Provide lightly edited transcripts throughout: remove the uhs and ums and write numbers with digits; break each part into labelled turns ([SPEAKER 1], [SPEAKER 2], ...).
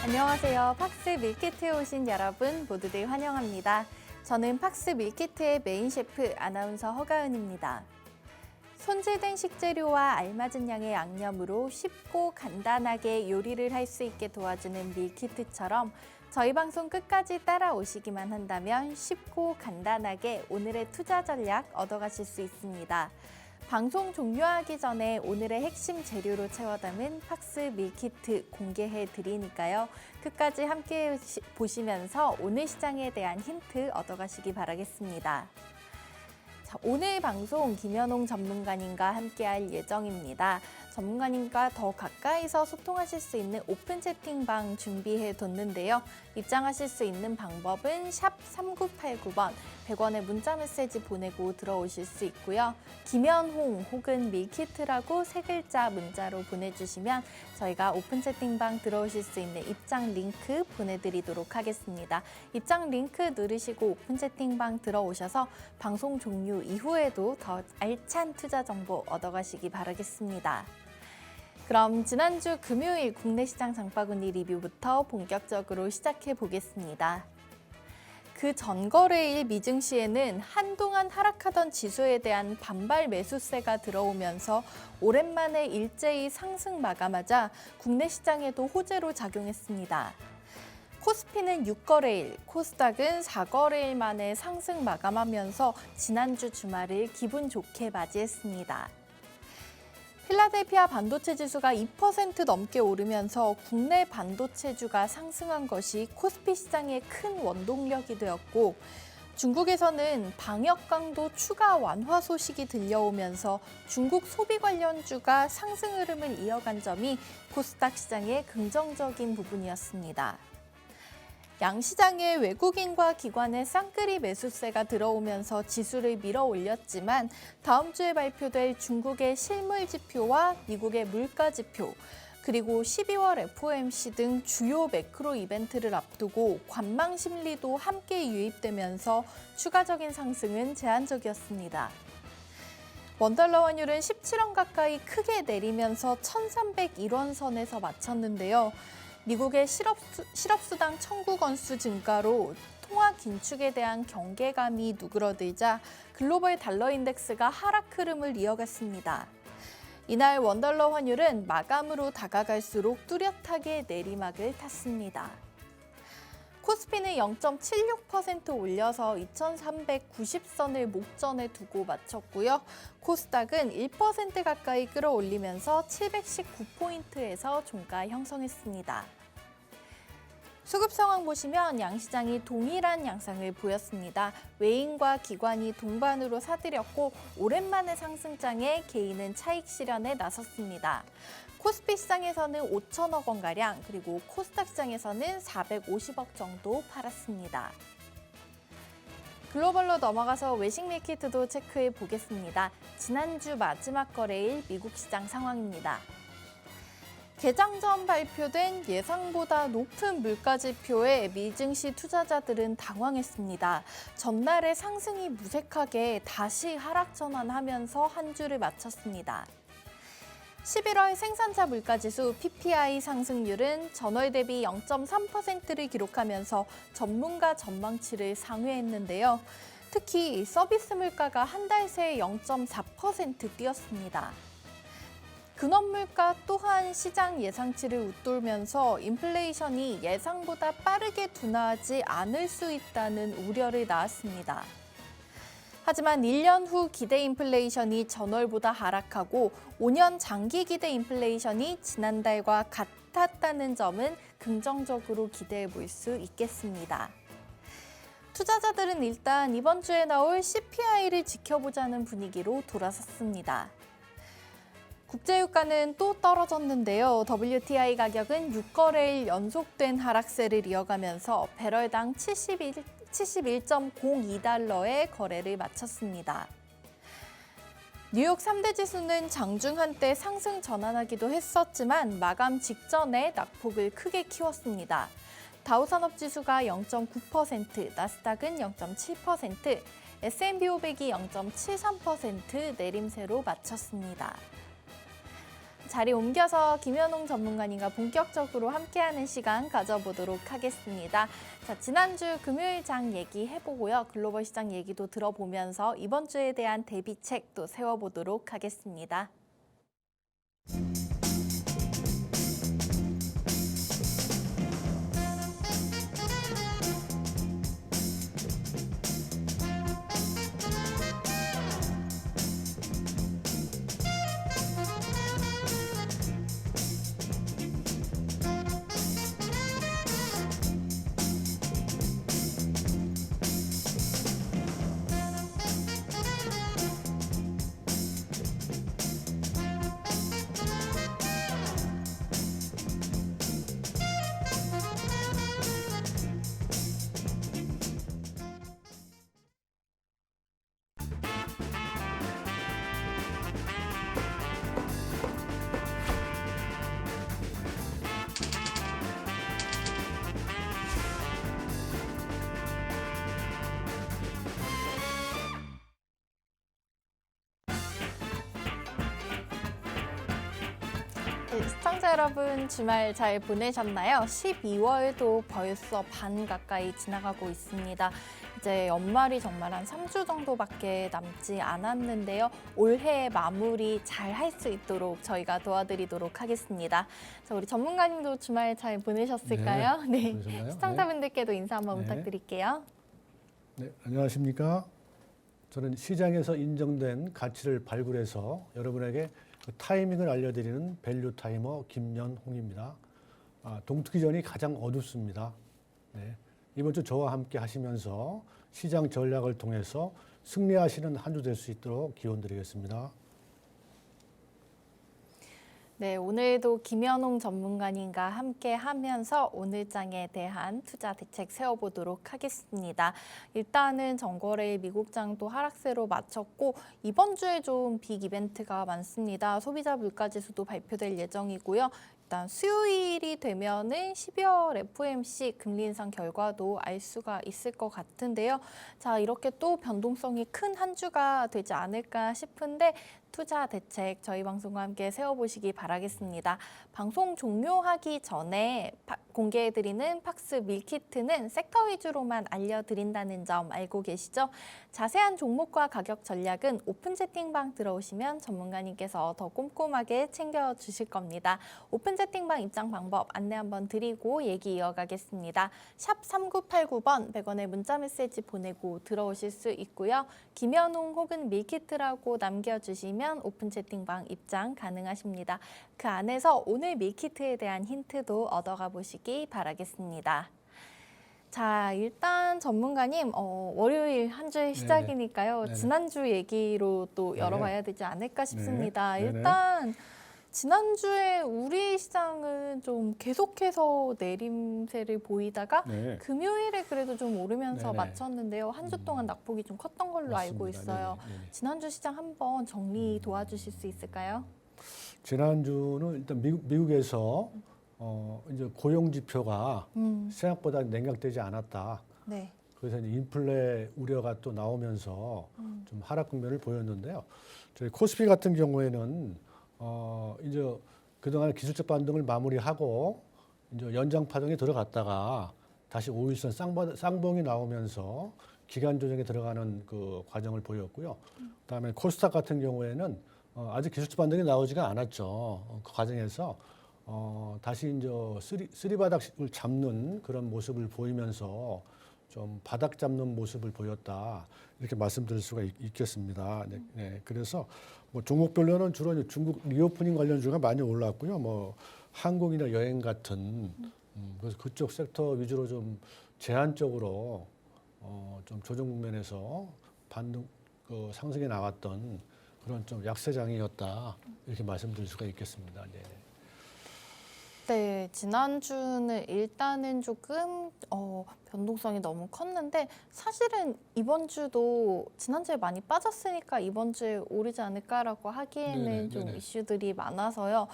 [SPEAKER 1] 안녕하세요. 팍스 밀키트에 오신 여러분 모두들 환영합니다. 저는 팍스 밀키트의 메인 셰프 아나운서 허가은입니다. 손질된 식재료와 알맞은 양의 양념으로 쉽고 간단하게 요리를 할 수 있게 도와주는 밀키트처럼 저희 방송 끝까지 따라오시기만 한다면 쉽고 간단하게 오늘의 투자 전략 얻어가실 수 있습니다. 방송 종료하기 전에 오늘의 핵심 재료로 채워 담은 팍스 밀키트 공개해 드리니까요. 끝까지 함께 보시면서 오늘 시장에 대한 힌트 얻어가시기 바라겠습니다. 자, 오늘 방송 김연홍 전문가님과 함께할 예정입니다. 전문가님과 더 가까이서 소통하실 수 있는 오픈 채팅방 준비해 뒀는데요. 입장하실 수 있는 방법은 샵 3989번 100원의 문자 메시지 보내고 들어오실 수 있고요. 김연홍 혹은 밀키트라고 세 글자 문자로 보내주시면 저희가 오픈 채팅방 들어오실 수 있는 입장 링크 보내드리도록 하겠습니다. 입장 링크 누르시고 오픈 채팅방 들어오셔서 방송 종료 이후에도 더 알찬 투자 정보 얻어가시기 바라겠습니다. 그럼 지난주 금요일 국내 시장 장바구니 리뷰부터 본격적으로 시작해 보겠습니다. 그 전 거래일 미증시에는 한동안 하락하던 지수에 대한 반발 매수세가 들어오면서 오랜만에 일제히 상승 마감하자 국내 시장에도 호재로 작용했습니다. 코스피는 6거래일, 코스닥은 4거래일 만에 상승 마감하면서 지난주 주말을 기분 좋게 맞이했습니다. 필라델피아 반도체 지수가 2% 넘게 오르면서 국내 반도체주가 상승한 것이 코스피 시장의 큰 원동력이 되었고, 중국에서는 방역 강도 추가 완화 소식이 들려오면서 중국 소비 관련주가 상승 흐름을 이어간 점이 코스닥 시장의 긍정적인 부분이었습니다. 양시장에 외국인과 기관의 쌍끌이 매수세가 들어오면서 지수를 밀어 올렸지만 다음 주에 발표될 중국의 실물 지표와 미국의 물가 지표, 그리고 12월 FOMC 등 주요 매크로 이벤트를 앞두고 관망 심리도 함께 유입되면서 추가적인 상승은 제한적이었습니다. 원달러 환율은 17원 가까이 크게 내리면서 1,301원 선에서 마쳤는데요. 미국의 실업수당 청구 건수 증가로 통화 긴축에 대한 경계감이 누그러들자 글로벌 달러 인덱스가 하락 흐름을 이어갔습니다. 이날 원달러 환율은 마감으로 다가갈수록 뚜렷하게 내리막을 탔습니다. 코스피는 0.76% 올려서 2,390선을 목전에 두고 마쳤고요. 코스닥은 1% 가까이 끌어올리면서 719포인트에서 종가 형성했습니다. 수급 상황 보시면 양시장이 동일한 양상을 보였습니다. 외인과 기관이 동반으로 사들였고 오랜만에 상승장에 개인은 차익 실현에 나섰습니다. 코스피 시장에서는 5천억 원가량, 그리고 코스닥 시장에서는 450억 정도 팔았습니다. 글로벌로 넘어가서 외식 밀키트도 체크해 보겠습니다. 지난주 마지막 거래일 미국 시장 상황입니다. 개장 전 발표된 예상보다 높은 물가 지표에 미증시 투자자들은 당황했습니다. 전날의 상승이 무색하게 다시 하락 전환하면서 한 주를 마쳤습니다. 11월 생산자 물가지수 PPI 상승률은 전월 대비 0.3%를 기록하면서 전문가 전망치를 상회했는데요. 특히 서비스 물가가 한 달 새 0.4% 뛰었습니다. 근원 물가 또한 시장 예상치를 웃돌면서 인플레이션이 예상보다 빠르게 둔화하지 않을 수 있다는 우려를 낳았습니다. 하지만 1년 후 기대 인플레이션이 전월보다 하락하고 5년 장기 기대 인플레이션이 지난달과 같았다는 점은 긍정적으로 기대해 볼 수 있겠습니다. 투자자들은 일단 이번 주에 나올 CPI를 지켜보자는 분위기로 돌아섰습니다. 국제유가는 또 떨어졌는데요. WTI 가격은 6거래일 연속된 하락세를 이어가면서 배럴당 71.02달러의 거래를 마쳤습니다. 뉴욕 3대 지수는 장중 한때 상승 전환하기도 했었지만 마감 직전에 낙폭을 크게 키웠습니다. 다우산업지수가 0.9%, 나스닥은 0.7%, S&P 500이 0.73% 내림세로 마쳤습니다. 자리 옮겨서 김현웅 전문가님과 본격적으로 함께하는 시간 가져보도록 하겠습니다. 자, 지난주 금요일 장 얘기해보고요. 글로벌 시장 얘기도 들어보면서 이번 주에 대한 대비책도 세워보도록 하겠습니다. 시청자 여러분, 주말 잘 보내셨나요? 12월도 벌써 반 가까이 지나가고 있습니다. 이제 연말이 정말 한 3주 정도밖에 남지 않았는데요. 올해 마무리 잘 할 수 있도록 저희가 도와드리도록 하겠습니다. 자, 우리 전문가님도 주말 잘 보내셨을까요? 네.
[SPEAKER 2] 보내셨나요?
[SPEAKER 1] 시청자분들께도 인사 한번 부탁드릴게요.
[SPEAKER 2] 네, 안녕하십니까? 저는 시장에서 인정된 가치를 발굴해서 여러분에게 그 타이밍을 알려드리는 밸류 타이머 김연홍입니다. 동투기 전이 가장 어둡습니다. 네, 이번 주 저와 함께 하시면서 시장 전략을 통해서 승리하시는 한 주 될 수 있도록 기원드리겠습니다.
[SPEAKER 1] 네, 오늘도 김현웅 전문가님과 함께 하면서 오늘 장에 대한 투자 대책 세워보도록 하겠습니다. 일단은 전거래 미국장도 하락세로 마쳤고 이번 주에 좀 빅 이벤트가 많습니다. 소비자 물가지수도 발표될 예정이고요. 일단 수요일이 되면은 12월 FOMC 금리 인상 결과도 알 수가 있을 것 같은데요. 자, 이렇게 또 변동성이 큰 한 주가 되지 않을까 싶은데 투자 대책 저희 방송과 함께 세워보시기 바라겠습니다. 방송 종료하기 전에 공개해드리는 팍스 밀키트는 섹터 위주로만 알려드린다는 점 알고 계시죠? 자세한 종목과 가격 전략은 오픈 채팅방 들어오시면 전문가님께서 더 꼼꼼하게 챙겨주실 겁니다. 오픈 채팅방 입장 방법 안내 한번 드리고 얘기 이어가겠습니다. 샵 3989번 100원의 문자 메시지 보내고 들어오실 수 있고요. 김현웅 혹은 밀키트라고 남겨주시면 오픈 채팅방 입장 가능하십니다. 그 안에서 오늘 밀키트에 대한 힌트도 얻어가 보시기 바라겠습니다. 자, 일단 전문가님, 월요일 한 주의 시작이니까요.
[SPEAKER 2] 네네.
[SPEAKER 1] 지난주 얘기로 또 열어봐야 되지 않을까 싶습니다.
[SPEAKER 2] 네네.
[SPEAKER 1] 일단 지난주에 우리 시장은 좀 계속해서 내림세를 보이다가
[SPEAKER 2] 네.
[SPEAKER 1] 금요일에 그래도 좀 오르면서
[SPEAKER 2] 네네.
[SPEAKER 1] 마쳤는데요. 한 주 동안 낙폭이 좀 컸던 걸로 알고
[SPEAKER 2] 맞습니다.
[SPEAKER 1] 있어요.
[SPEAKER 2] 네네.
[SPEAKER 1] 지난주 시장 한번 정리 도와주실 수 있을까요?
[SPEAKER 2] 지난주는 일단 미국에서 이제 고용 지표가 생각보다 냉각되지 않았다.
[SPEAKER 1] 네.
[SPEAKER 2] 그래서 이제 인플레 우려가 또 나오면서 좀 하락 국면을 보였는데요. 저희 코스피 같은 경우에는 이제 그동안 기술적 반등을 마무리하고 이제 연장 파동에 들어갔다가 다시 5일선 쌍봉이 나오면서 기간 조정에 들어가는 그 과정을 보였고요. 그다음에 코스닥 같은 경우에는 아직 기술적 반등이 나오지가 않았죠. 그 과정에서 다시 이제 쓰리바닥을 잡는 그런 모습을 보이면서 좀 바닥 잡는 모습을 보였다 이렇게 말씀드릴 수가 있겠습니다. 네, 네. 그래서 뭐 종목별로는 주로 이제 중국 리오프닝 관련주가 많이 올랐고요. 뭐 항공이나 여행 같은 그래서 그쪽 섹터 위주로 좀 제한적으로 좀 조정 국면에서 반등 상승에 나왔던 그런 좀 약세장이었다 이렇게 말씀드릴 수가 있겠습니다. 네.
[SPEAKER 1] 네, 지난주는 일단은 조금 변동성이 너무 컸는데 사실은 이번 주도 지난주에 많이 빠졌으니까 이번 주에 오르지 않을까라고 하기에는
[SPEAKER 2] 네네,
[SPEAKER 1] 좀
[SPEAKER 2] 네네.
[SPEAKER 1] 이슈들이 많아서요.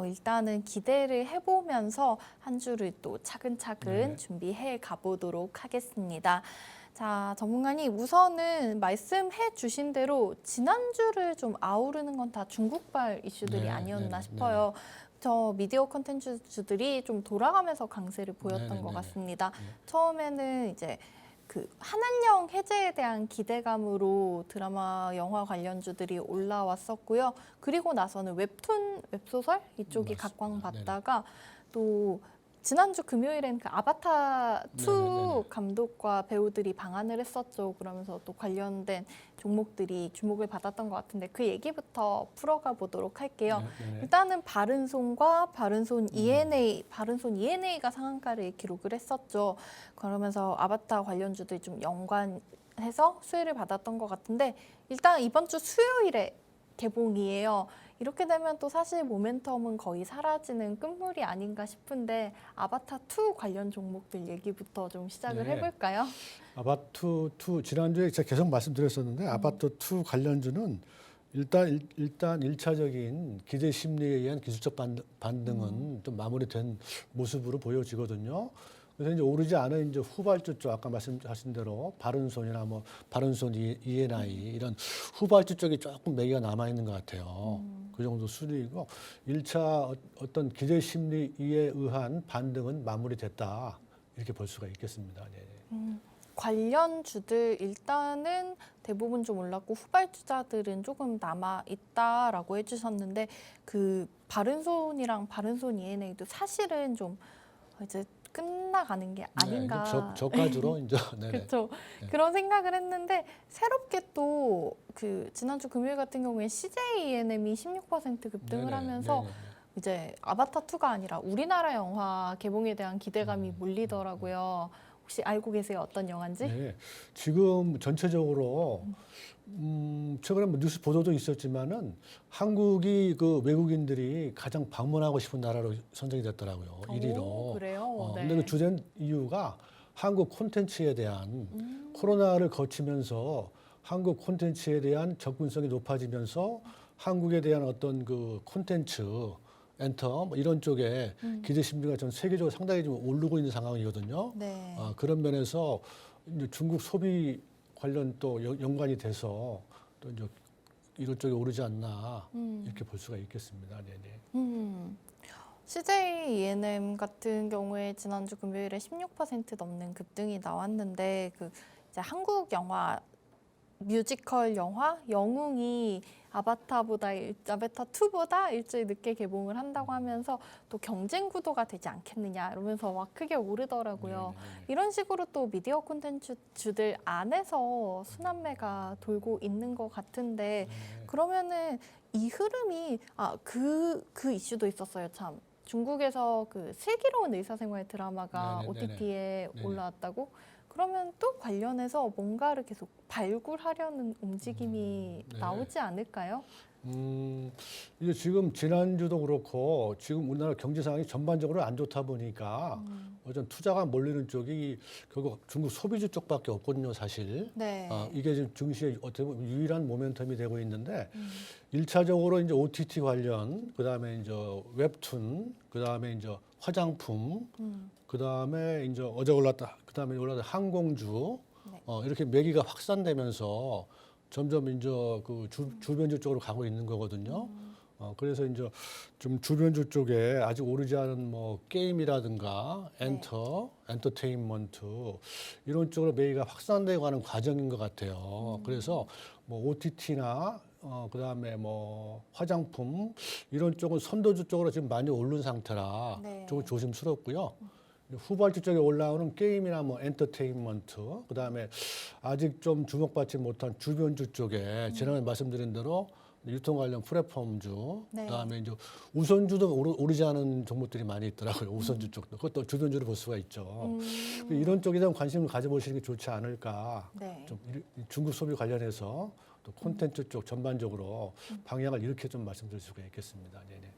[SPEAKER 1] 일단은 기대를 해보면서 한 주를 또 차근차근
[SPEAKER 2] 네네.
[SPEAKER 1] 준비해 가보도록 하겠습니다. 자, 전문가님 우선은 말씀해 주신 대로 지난주를 좀 아우르는 건 다 중국발 이슈들이
[SPEAKER 2] 네,
[SPEAKER 1] 아니었나
[SPEAKER 2] 네,
[SPEAKER 1] 싶어요. 저 미디어 콘텐츠주들이 좀 돌아가면서 강세를 보였던
[SPEAKER 2] 네,
[SPEAKER 1] 것
[SPEAKER 2] 네,
[SPEAKER 1] 같습니다.
[SPEAKER 2] 네.
[SPEAKER 1] 처음에는 이제 그 한한령 해제에 대한 기대감으로 드라마, 영화 관련주들이 올라왔었고요. 그리고 나서는 웹툰, 웹소설 이쪽이
[SPEAKER 2] 맞습니다.
[SPEAKER 1] 각광받다가 또 지난주 금요일엔 그 아바타 2
[SPEAKER 2] 네네네네.
[SPEAKER 1] 감독과 배우들이 방한을 했었죠. 그러면서 또 관련된 종목들이 주목을 받았던 것 같은데 그 얘기부터 풀어가 보도록 할게요.
[SPEAKER 2] 네네.
[SPEAKER 1] 일단은 바른손과 바른손 ENA, 바른손 ENA가 상한가를 기록을 했었죠. 그러면서 아바타 관련주들이 좀 연관해서 수혜를 받았던 것 같은데 일단 이번 주 수요일에 개봉이에요. 이렇게 되면 또 사실 모멘텀은 거의 사라지는 끝물이 아닌가 싶은데 아바타2 관련 종목들 얘기부터 좀 시작을
[SPEAKER 2] 네.
[SPEAKER 1] 해볼까요?
[SPEAKER 2] 아바타 2 지난주에 제가 계속 말씀드렸었는데 아바타 2 관련주는 일단 일차적인 기대 심리에 의한 기술적 반등은 좀 마무리된 모습으로 보여지거든요. 그래서 이제 오르지 않은 이제 후발주 쪽 아까 말씀하신 대로 바른손이나 뭐 바른손 ENI 이런 후발주 쪽이 조금 매기가 남아 있는 것 같아요. 그 정도 수준이고 1차 어떤 기대 심리에 의한 반등은 마무리됐다 이렇게 볼 수가 있겠습니다. 네.
[SPEAKER 1] 관련주들 일단은 대부분 좀 올랐고 후발주자들은 조금 남아 있다라고 해주셨는데 그 바른손이랑 바른손 ENA도 사실은 좀 이제 끝나가는 게 아닌가.
[SPEAKER 2] 네, 저가주로 이제 네네.
[SPEAKER 1] 그렇죠.
[SPEAKER 2] 네.
[SPEAKER 1] 그런 생각을 했는데 새롭게 또 그 지난주 금요일 같은 경우에 CJ ENM이 16% 급등을
[SPEAKER 2] 네네,
[SPEAKER 1] 하면서
[SPEAKER 2] 네네.
[SPEAKER 1] 이제 아바타 2가 아니라 우리나라 영화 개봉에 대한 기대감이 몰리더라고요. 혹시 알고 계세요? 어떤 영화인지?
[SPEAKER 2] 네, 지금 전체적으로 최근에 뭐 뉴스 보도도 있었지만은 한국이 그 외국인들이 가장 방문하고 싶은 나라로 선정이 됐더라고요. 1위로.
[SPEAKER 1] 그래요? 네.
[SPEAKER 2] 근데 그 주된 이유가 한국 콘텐츠에 대한 코로나를 거치면서 한국 콘텐츠에 대한 접근성이 높아지면서 한국에 대한 어떤 그 콘텐츠 엔터 뭐 이런 쪽에 기대 심리가 전 세계적으로 상당히 좀 오르고 있는 상황이거든요.
[SPEAKER 1] 네.
[SPEAKER 2] 그런 면에서 이제 중국 소비 관련 또 연관이 돼서 또 이제 이런 쪽에 오르지 않나 이렇게 볼 수가 있겠습니다. 네네.
[SPEAKER 1] CJ ENM 같은 경우에 지난주 금요일에 16% 넘는 급등이 나왔는데 그 이제 한국 영화 뮤지컬 영화 영웅이 아바타 2보다 일주일 늦게 개봉을 한다고 하면서 또 경쟁 구도가 되지 않겠느냐 이러면서 막 크게 오르더라고요.
[SPEAKER 2] 네네네.
[SPEAKER 1] 이런 식으로 또 미디어 콘텐츠주들 안에서 순환매가 돌고 있는 것 같은데
[SPEAKER 2] 네.
[SPEAKER 1] 그러면은 이 흐름이 그 이슈도 있었어요. 참 중국에서 그 슬기로운 의사생활 드라마가
[SPEAKER 2] 네네네네.
[SPEAKER 1] OTT에
[SPEAKER 2] 네네.
[SPEAKER 1] 올라왔다고? 그러면 또 관련해서 뭔가를 계속 발굴하려는 움직임이
[SPEAKER 2] 네.
[SPEAKER 1] 나오지 않을까요?
[SPEAKER 2] 이제 지금 지난주도 그렇고 지금 우리나라 경제 상황이 전반적으로 안 좋다 보니까 어떤 투자가 몰리는 쪽이 결국 중국 소비주 쪽밖에 없거든요, 사실.
[SPEAKER 1] 네.
[SPEAKER 2] 이게 지금 증시의 어떻게 보면 유일한 모멘텀이 되고 있는데 일차적으로 이제 OTT 관련, 그다음에 이제 웹툰, 그다음에 이제 화장품, 그다음에 이제 어제 올랐다, 그다음에 올랐다 항공주
[SPEAKER 1] 네.
[SPEAKER 2] 이렇게 매기가 확산되면서 점점 이제 그 주변주 쪽으로 가고 있는 거거든요. 그래서 이제 좀 주변주 쪽에 아직 오르지 않은 뭐 게임이라든가 엔터테인먼트 이런 쪽으로 매기가 확산되고 가는 과정인 것 같아요. 그래서 뭐 OTT나 그다음에 뭐 화장품 이런 쪽은 선도주 쪽으로 지금 많이 오른 상태라
[SPEAKER 1] 네.
[SPEAKER 2] 조금 조심스럽고요. 후발주 쪽에 올라오는 게임이나 뭐 엔터테인먼트, 그다음에 아직 좀 주목받지 못한 주변주 쪽에 지난번에 말씀드린 대로 유통 관련 플랫폼주,
[SPEAKER 1] 네.
[SPEAKER 2] 그다음에 이제 우선주도 오르지 않은 종목들이 많이 있더라고요. 우선주 쪽도 그것도 주변주로 볼 수가 있죠. 이런 쪽에 대한 관심을 가져보시는 게 좋지 않을까.
[SPEAKER 1] 네.
[SPEAKER 2] 좀 중국 소비 관련해서 또 콘텐츠 쪽 전반적으로 방향을 이렇게 좀 말씀드릴 수가 있겠습니다. 네네.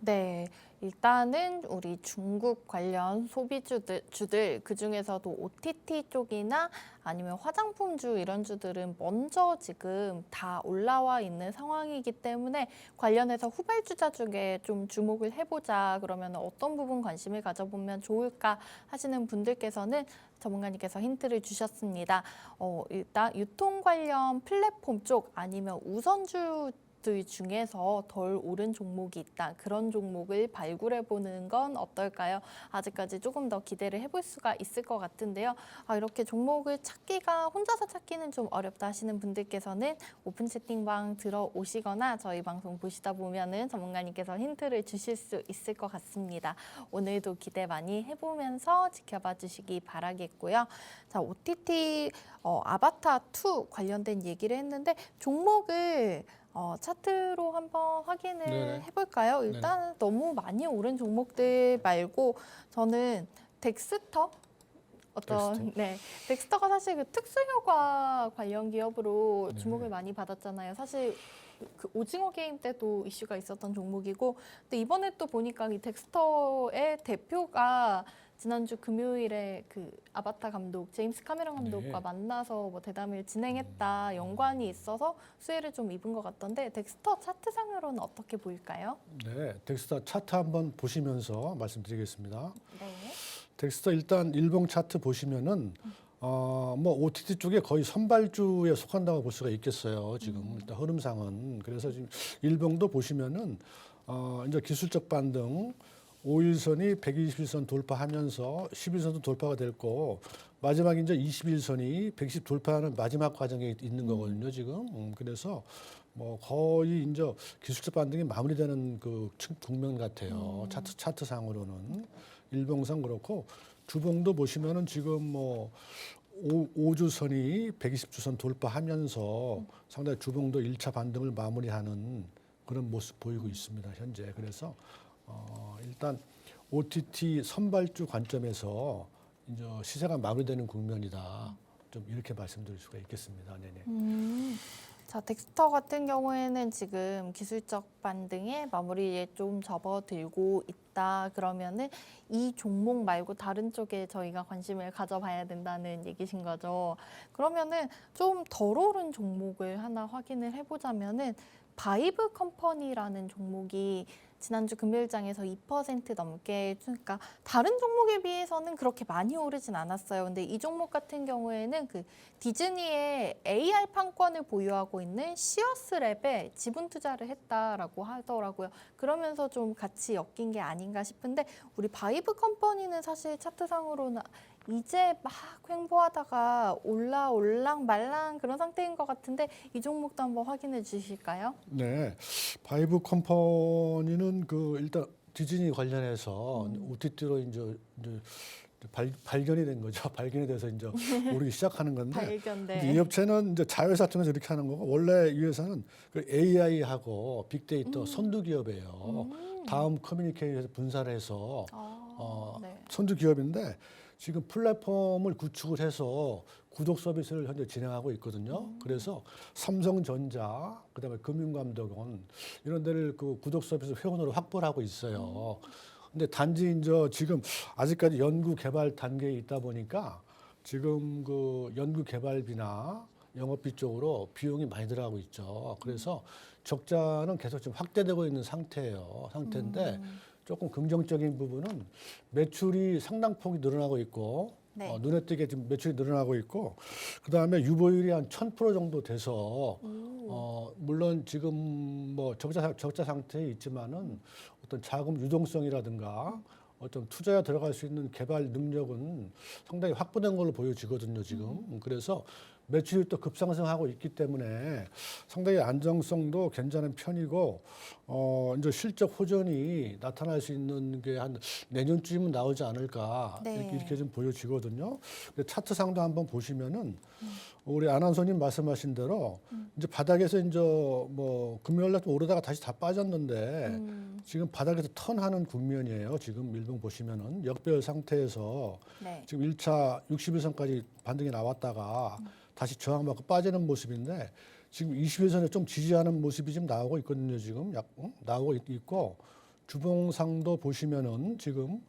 [SPEAKER 1] 네, 일단은 우리 중국 관련 소비주들 그중에서도 OTT 쪽이나 아니면 화장품주 이런 주들은 먼저 지금 다 올라와 있는 상황이기 때문에 관련해서 후발주자 중에 좀 주목을 해보자 그러면 어떤 부분 관심을 가져보면 좋을까 하시는 분들께서는 전문가님께서 힌트를 주셨습니다. 일단 유통 관련 플랫폼 쪽 아니면 우선주 들 중에서 덜 오른 종목이 있다. 그런 종목을 발굴해 보는 건 어떨까요? 아직까지 조금 더 기대를 해볼 수가 있을 것 같은데요. 이렇게 종목을 찾기가 혼자서 찾기는 좀 어렵다 하시는 분들께서는 오픈 채팅방 들어오시거나 저희 방송 보시다 보면은 전문가님께서 힌트를 주실 수 있을 것 같습니다. 오늘도 기대 많이 해보면서 지켜봐 주시기 바라겠고요. 자, OTT 아바타 2 관련된 얘기를 했는데 종목을 차트로 한번 확인을
[SPEAKER 2] 네네.
[SPEAKER 1] 해볼까요? 일단 너무 많이 오른 종목들 말고 저는 덱스터? 네. 덱스터가 사실 그 특수효과 관련 기업으로
[SPEAKER 2] 네.
[SPEAKER 1] 주목을 많이 받았잖아요. 사실 그 오징어 게임 때도 이슈가 있었던 종목이고, 근데 이번에 또 보니까 이 덱스터의 대표가 지난주 금요일에 그 아바타 감독 제임스 카메론 감독과
[SPEAKER 2] 네.
[SPEAKER 1] 만나서 뭐 대담을 진행했다 연관이 있어서 수혜를 좀 입은 것 같던데 덱스터 차트상으로는 어떻게 보일까요?
[SPEAKER 2] 네, 덱스터 차트 한번 보시면서 말씀드리겠습니다.
[SPEAKER 1] 네.
[SPEAKER 2] 덱스터 일단 일봉 차트 보시면은 뭐 OTT 쪽에 거의 선발주에 속한다고 볼 수가 있겠어요. 지금 일단 흐름상은 그래서 지금 일봉도 보시면은 이제 기술적 반등 5일선이 121선 돌파하면서 11선도 돌파가 됐고 마지막 이제 21선이 110 돌파하는 마지막 과정에 있는 거거든요. 지금 그래서 뭐 거의 이제 기술적 반등이 마무리되는 그 국면 같아요. 차트상으로는 일봉상 그렇고 주봉도 보시면은 지금 뭐 5주선이 120주선 돌파하면서 상당히 주봉도 1차 반등을 마무리하는 그런 모습 보이고 있습니다. 현재 그래서 일단 OTT 선발주 관점에서 이제 시세가 마무리되는 국면이다. 좀 이렇게 말씀드릴 수가 있겠습니다. 네네.
[SPEAKER 1] 자, 덱스터 같은 경우에는 지금 기술적 반등의 마무리에 좀 접어들고 있다. 그러면은 이 종목 말고 다른 쪽에 저희가 관심을 가져봐야 된다는 얘기신 거죠. 그러면은 좀 덜 오른 종목을 하나 확인을 해보자면은 바이브 컴퍼니라는 종목이 지난주 금요일장에서 2% 넘게 그러니까 다른 종목에 비해서는 그렇게 많이 오르진 않았어요. 근데 이 종목 같은 경우에는 그 디즈니의 AR 판권을 보유하고 있는 시어스랩에 지분 투자를 했다라고 하더라고요. 그러면서 좀 같이 엮인 게 아닌가 싶은데 우리 바이브 컴퍼니는 사실 차트상으로는 이제 막 횡보하다가 올랑 말랑 그런 상태인 것 같은데 이 종목도 한번 확인해 주실까요?
[SPEAKER 2] 네, 바이브 컴퍼니는 그 일단 디즈니 관련해서 OTT로 이제 발견이 된 거죠. 발견이 돼서 이제 오르기 시작하는 건데
[SPEAKER 1] 발견돼.
[SPEAKER 2] 근데 이 업체는 이제 자회사 통해서 이렇게 하는 거고 원래 이 회사는 그 AI하고 빅데이터 선두 기업이에요. 다음 커뮤니케이션에서 분사를 해서
[SPEAKER 1] 네.
[SPEAKER 2] 선두 기업인데 지금 플랫폼을 구축을 해서 구독 서비스를 현재 진행하고 있거든요. 그래서 삼성전자, 그다음에 금융감독원 이런 데를 그 구독 서비스 회원으로 확보를 하고 있어요. 근데 단지 이제 지금 아직까지 연구 개발 단계에 있다 보니까 지금 그 연구 개발비나 영업비 쪽으로 비용이 많이 들어가고 있죠. 그래서 적자는 계속 좀 확대되고 있는 상태인데 조금 긍정적인 부분은 매출이 상당폭이 늘어나고 있고
[SPEAKER 1] 네.
[SPEAKER 2] 눈에 띄게 지금 매출이 늘어나고 있고 그다음에 유보율이 한 1000% 정도 돼서 물론 지금 뭐 적자 상태에 있지만은 어떤 자금 유동성이라든가 어떤 투자에 들어갈 수 있는 개발 능력은 상당히 확보된 걸로 보여지거든요, 지금. 그래서 매출이 또 급상승하고 있기 때문에 상당히 안정성도 괜찮은 편이고 이제 실적 호전이 나타날 수 있는 게 한 내년쯤은 나오지 않을까
[SPEAKER 1] 네.
[SPEAKER 2] 이렇게 좀 보여지거든요. 근데 차트상도 한번 보시면은 우리 아나운서님 말씀하신 대로 이제 바닥에서 이제 뭐 금요일 날 좀 오르다가 다시 다 빠졌는데 지금 바닥에서 턴하는 국면이에요. 지금 일봉 보시면은 역배열 상태에서
[SPEAKER 1] 네.
[SPEAKER 2] 지금 1차 61선까지 반등이 나왔다가 다시 저항받고 빠지는 모습인데 지금 21선에 좀 지지하는 모습이 지금 나오고 있거든요. 지금 나오고 있고 주봉상도 보시면은 지금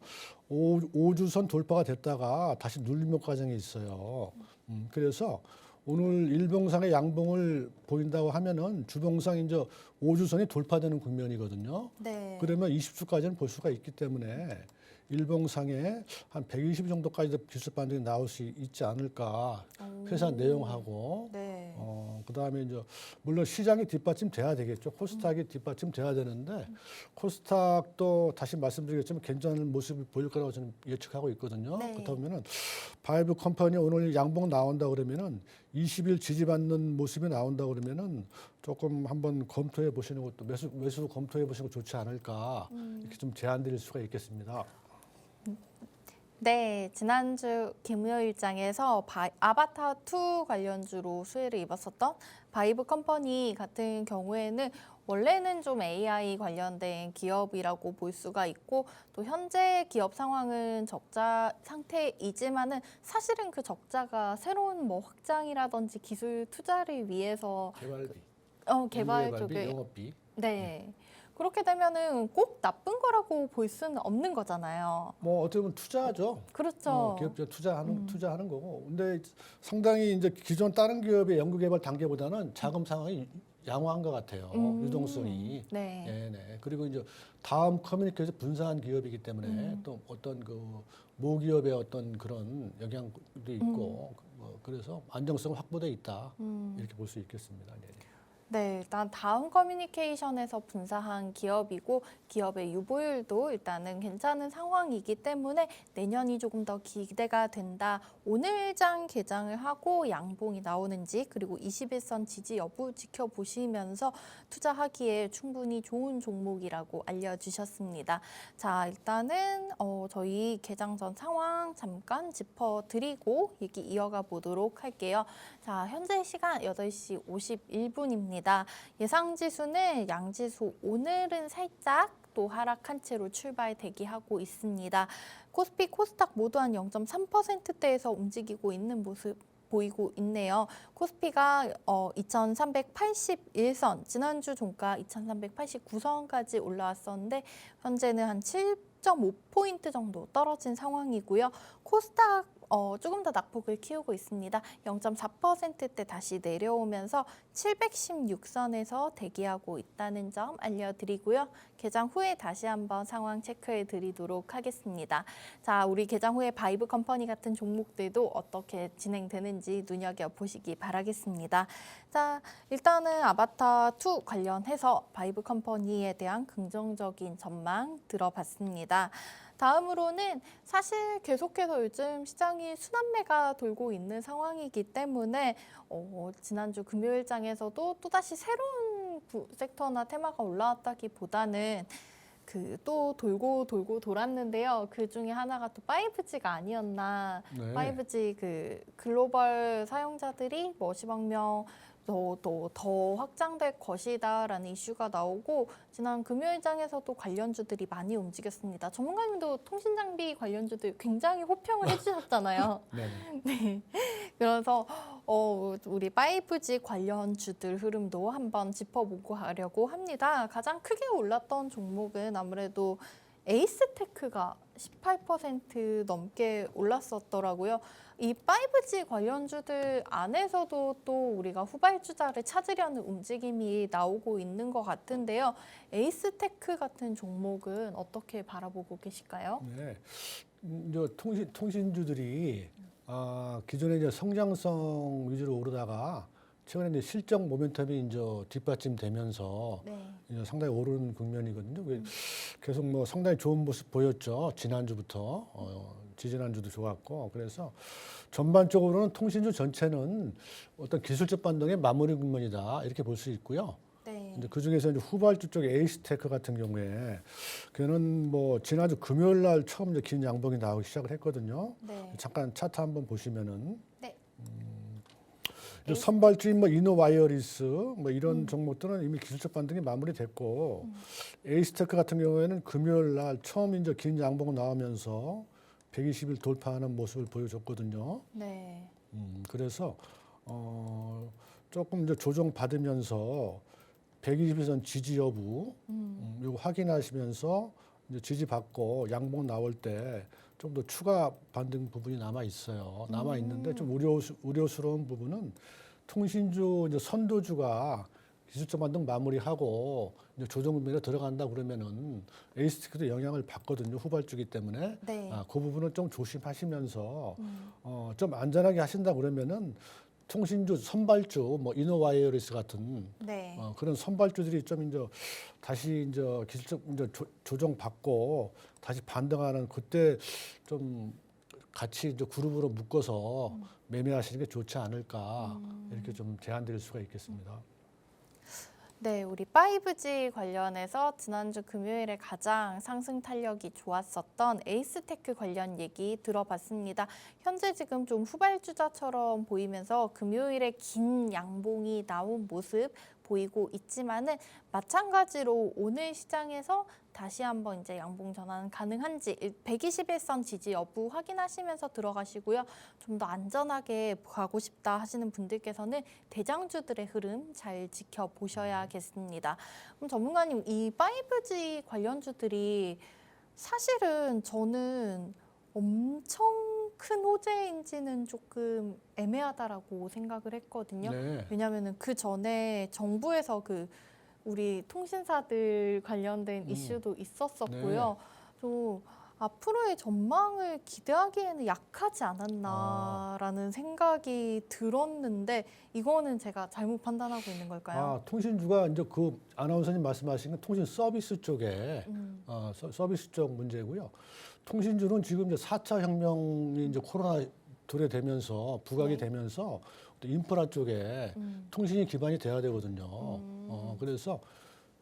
[SPEAKER 2] 5주선 돌파가 됐다가 다시 눌림목 과정에 있어요. 그래서 오늘 일봉상의 양봉을 보인다고 하면은 주봉상 이제 5주선이 돌파되는 국면이거든요.
[SPEAKER 1] 네.
[SPEAKER 2] 그러면 20주까지는 볼 수가 있기 때문에 일봉상에 한 120 정도까지도 기술 반등이 나올 수 있지 않을까. 회사 내용하고
[SPEAKER 1] 네.
[SPEAKER 2] 그다음에 이제 물론 시장이 뒷받침 돼야 되겠죠. 코스닥이 뒷받침 돼야 되는데 코스닥도 다시 말씀드리겠지만 괜찮은 모습을 보일 거라고 저는 예측하고 있거든요.
[SPEAKER 1] 네.
[SPEAKER 2] 그렇다면은 바이브 컴퍼니 오늘 양봉 나온다 그러면은 20일 지지받는 모습이 나온다 그러면은 조금 한번 검토해 보시는 것도 매수 검토해 보시는 거 좋지 않을까 이렇게 좀 제안 드릴 수가 있겠습니다.
[SPEAKER 1] 네, 지난주 금요일장에서 아바타2 관련주로 수혜를 입었었던 바이브 컴퍼니 같은 경우에는 원래는 좀 AI 관련된 기업이라고 볼 수가 있고 또 현재 기업 상황은 적자 상태이지만은 사실은 그 적자가 새로운 뭐 확장이라든지 기술 투자를 위해서
[SPEAKER 2] 개발비,
[SPEAKER 1] 개발
[SPEAKER 2] 인구개발비,
[SPEAKER 1] 쪽에
[SPEAKER 2] 영업비.
[SPEAKER 1] 네. 그렇게 되면은 꼭 나쁜 거라고 볼 수는 없는 거잖아요.
[SPEAKER 2] 뭐 어떻게 보면 투자죠.
[SPEAKER 1] 그렇죠.
[SPEAKER 2] 기업적 투자하는 거고. 근데 상당히 이제 기존 다른 기업의 연구개발 단계보다는 자금 상황이 양호한 것 같아요. 유동성이.
[SPEAKER 1] 네.
[SPEAKER 2] 네. 그리고 이제 다음 커뮤니케이션 분산한 기업이기 때문에 또 어떤 그 모기업의 어떤 그런 영향도 있고 그래서 안정성 확보돼 있다 이렇게 볼 수 있겠습니다. 네.
[SPEAKER 1] 네, 일단 다음 커뮤니케이션에서 분사한 기업이고 기업의 유보율도 일단은 괜찮은 상황이기 때문에 내년이 조금 더 기대가 된다. 오늘장 개장을 하고 양봉이 나오는지 그리고 21선 지지 여부 지켜보시면서 투자하기에 충분히 좋은 종목이라고 알려주셨습니다. 자, 일단은 저희 개장 전 상황 잠깐 짚어드리고 얘기 이어가 보도록 할게요. 자, 현재 시간 8시 51분입니다. 예상 지수는 양지수 오늘은 살짝 또 하락한 채로 출발 대기하고 있습니다. 코스피, 코스닥 모두 한 0.3%대에서 움직이고 있는 모습 보이고 있네요. 코스피가 2381선, 지난주 종가 2389선까지 올라왔었는데 현재는 한 7.5포인트 정도 떨어진 상황이고요. 코스닥 조금 더 낙폭을 키우고 있습니다. 0.4%대 다시 내려오면서 716선에서 대기하고 있다는 점 알려드리고요. 개장 후에 다시 한번 상황 체크해 드리도록 하겠습니다. 자, 우리 개장 후에 바이브 컴퍼니 같은 종목들도 어떻게 진행되는지 눈여겨보시기 바라겠습니다. 자, 일단은 아바타2 관련해서 바이브 컴퍼니에 대한 긍정적인 전망 들어봤습니다. 다음으로는 사실 계속해서 요즘 시장이 순환매가 돌고 있는 상황이기 때문에 지난주 금요일장에서도 또다시 새로운 섹터나 테마가 올라왔다기보다는 또 돌고 돌았는데요. 그 중에 하나가 또 5G가 아니었나.
[SPEAKER 2] 네.
[SPEAKER 1] 5G 그 글로벌 사용자들이 뭐 10억 명 더 확장될 것이다라는 이슈가 나오고 지난 금요일장에서도 관련주들이 많이 움직였습니다. 전문가님도 통신장비 관련주들 굉장히 호평을 해주셨잖아요.
[SPEAKER 2] 네.
[SPEAKER 1] 네. 그래서 우리 5G 관련주들 흐름도 한번 짚어보고 하려고 합니다. 가장 크게 올랐던 종목은 아무래도 에이스테크가 18% 넘게 올랐었더라고요. 이 5G 관련주들 안에서도 또 우리가 후발주자를 찾으려는 움직임이 나오고 있는 것 같은데요. 에이스테크 같은 종목은 어떻게 바라보고 계실까요?
[SPEAKER 2] 네. 이제 통신주들이 기존에 이제 성장성 위주로 오르다가 최근에 이제 실적 모멘텀이 이제 뒷받침되면서
[SPEAKER 1] 네.
[SPEAKER 2] 이제 상당히 오르는 국면이거든요. 계속 뭐 상당히 좋은 모습 보였죠. 지난주부터 지지난주도 좋았고 그래서 전반적으로는 통신주 전체는 어떤 기술적 반등의 마무리 국면이다 이렇게 볼 수 있고요.
[SPEAKER 1] 네.
[SPEAKER 2] 이제 그 중에서 이제 후발주 쪽 에이스테크 같은 경우에 그는 뭐 지난주 금요일 날 처음 이제 긴 양봉이 나오기 시작을 했거든요.
[SPEAKER 1] 네.
[SPEAKER 2] 잠깐 차트 한번 보시면은
[SPEAKER 1] 네.
[SPEAKER 2] 이제 선발주인 뭐 이노와이어리스 뭐 이런 종목들은 이미 기술적 반등이 마무리됐고 에이스테크 같은 경우에는 금요일 날 처음 이제 긴 양봉 나오면서 120일 돌파하는 모습을 보여줬거든요.
[SPEAKER 1] 네.
[SPEAKER 2] 그래서 조금 이제 조정 받으면서 120선 지지 여부 이거 확인하시면서 이제 지지 받고 양봉 나올 때 좀 더 추가 반등 부분이 남아 있어요. 남아 있는데 좀 우려스러운 부분은 통신주 이제 선도주가 기술적 반등 마무리하고 이제 조정 국면에 들어간다 그러면은 에이스틱도 영향을 받거든요. 후발주기 때문에.
[SPEAKER 1] 네.
[SPEAKER 2] 그 부분은 좀 조심하시면서 좀 안전하게 하신다 그러면은 통신주 선발주 뭐 이노와이어리스 같은
[SPEAKER 1] 네.
[SPEAKER 2] 그런 선발주들이 좀 이제 다시 이제 기술적 이제 조정 받고 다시 반등하는 그때 좀 같이 이제 그룹으로 묶어서 매매하시는 게 좋지 않을까 이렇게 좀 제안드릴 수가 있겠습니다.
[SPEAKER 1] 네, 우리 5G 관련해서 지난주 금요일에 가장 상승 탄력이 좋았었던 에이스테크 관련 얘기 들어봤습니다. 현재 지금 좀 후발주자처럼 보이면서 금요일에 긴 양봉이 나온 모습 보이고 있지만은 마찬가지로 오늘 시장에서 다시 한번 이제 양봉 전환 가능한지 121선 지지 여부 확인하시면서 들어가시고요. 좀 더 안전하게 가고 싶다 하시는 분들께서는 대장주들의 흐름 잘 지켜보셔야겠습니다. 그럼 전문가님, 이 5G 관련주들이 사실은 저는 엄청 큰 호재인지는 조금 애매하다라고 생각을 했거든요.
[SPEAKER 2] 네.
[SPEAKER 1] 왜냐하면 그 전에 정부에서 그 우리 통신사들 관련된 이슈도 있었었고요. 또 앞으로의 전망을 기대하기에는 약하지 않았나라는 생각이 들었는데 이거는 제가 잘못 판단하고 있는 걸까요?
[SPEAKER 2] 통신주가 이제 그 아나운서님 말씀하신 건 통신 서비스 쪽에 서비스 쪽 문제고요. 통신주는 지금 이제 4차 혁명이 이제 코로나 도래되면서 부각이
[SPEAKER 1] 네.
[SPEAKER 2] 되면서 또 인프라 쪽에 통신이 기반이 돼야 되거든요. 그래서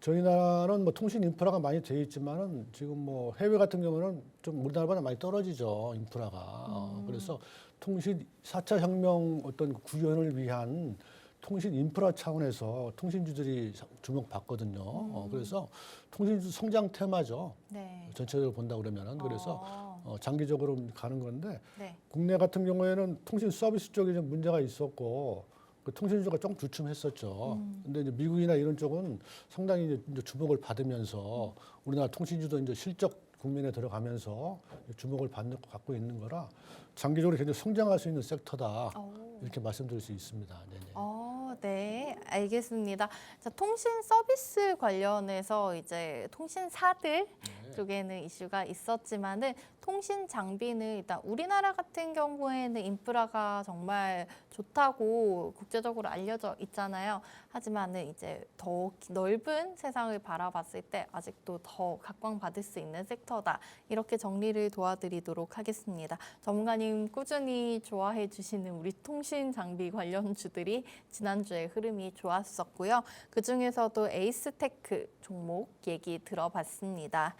[SPEAKER 2] 저희 나라는 뭐 통신 인프라가 많이 돼 있지만은 지금 뭐 해외 같은 경우는 좀 우리나라보다 많이 떨어지죠, 인프라가. 그래서 통신 4차 혁명 어떤 구현을 위한 통신 인프라 차원에서 통신주들이 주목받거든요. 그래서 통신주 성장 테마죠.
[SPEAKER 1] 네.
[SPEAKER 2] 전체적으로 본다 그러면은. 그래서 장기적으로 가는 건데
[SPEAKER 1] 네.
[SPEAKER 2] 국내 같은 경우에는 통신 서비스 쪽에 좀 문제가 있었고 그 통신주가 조금 주춤했었죠. 근데 이제 미국이나 이런 쪽은 상당히 이제 주목을 받으면서 우리나라 통신주도 이제 실적 국면에 들어가면서 주목을 받고 있는 거라 장기적으로 굉장히 성장할 수 있는 섹터다. 이렇게 말씀드릴 수 있습니다. 네네.
[SPEAKER 1] 네, 알겠습니다. 자, 통신 서비스 관련해서 이제 통신사들 쪽에는 이슈가 있었지만은 통신 장비는 일단 우리나라 같은 경우에는 인프라가 정말 좋다고 국제적으로 알려져 있잖아요. 하지만은 이제 더 넓은 세상을 바라봤을 때 아직도 더 각광받을 수 있는 섹터다. 이렇게 정리를 도와드리도록 하겠습니다. 전문가님 꾸준히 좋아해 주시는 우리 통신 장비 관련주들이 지난주에 흐름이 좋았었고요. 그중에서도 에이스테크 종목 얘기 들어봤습니다.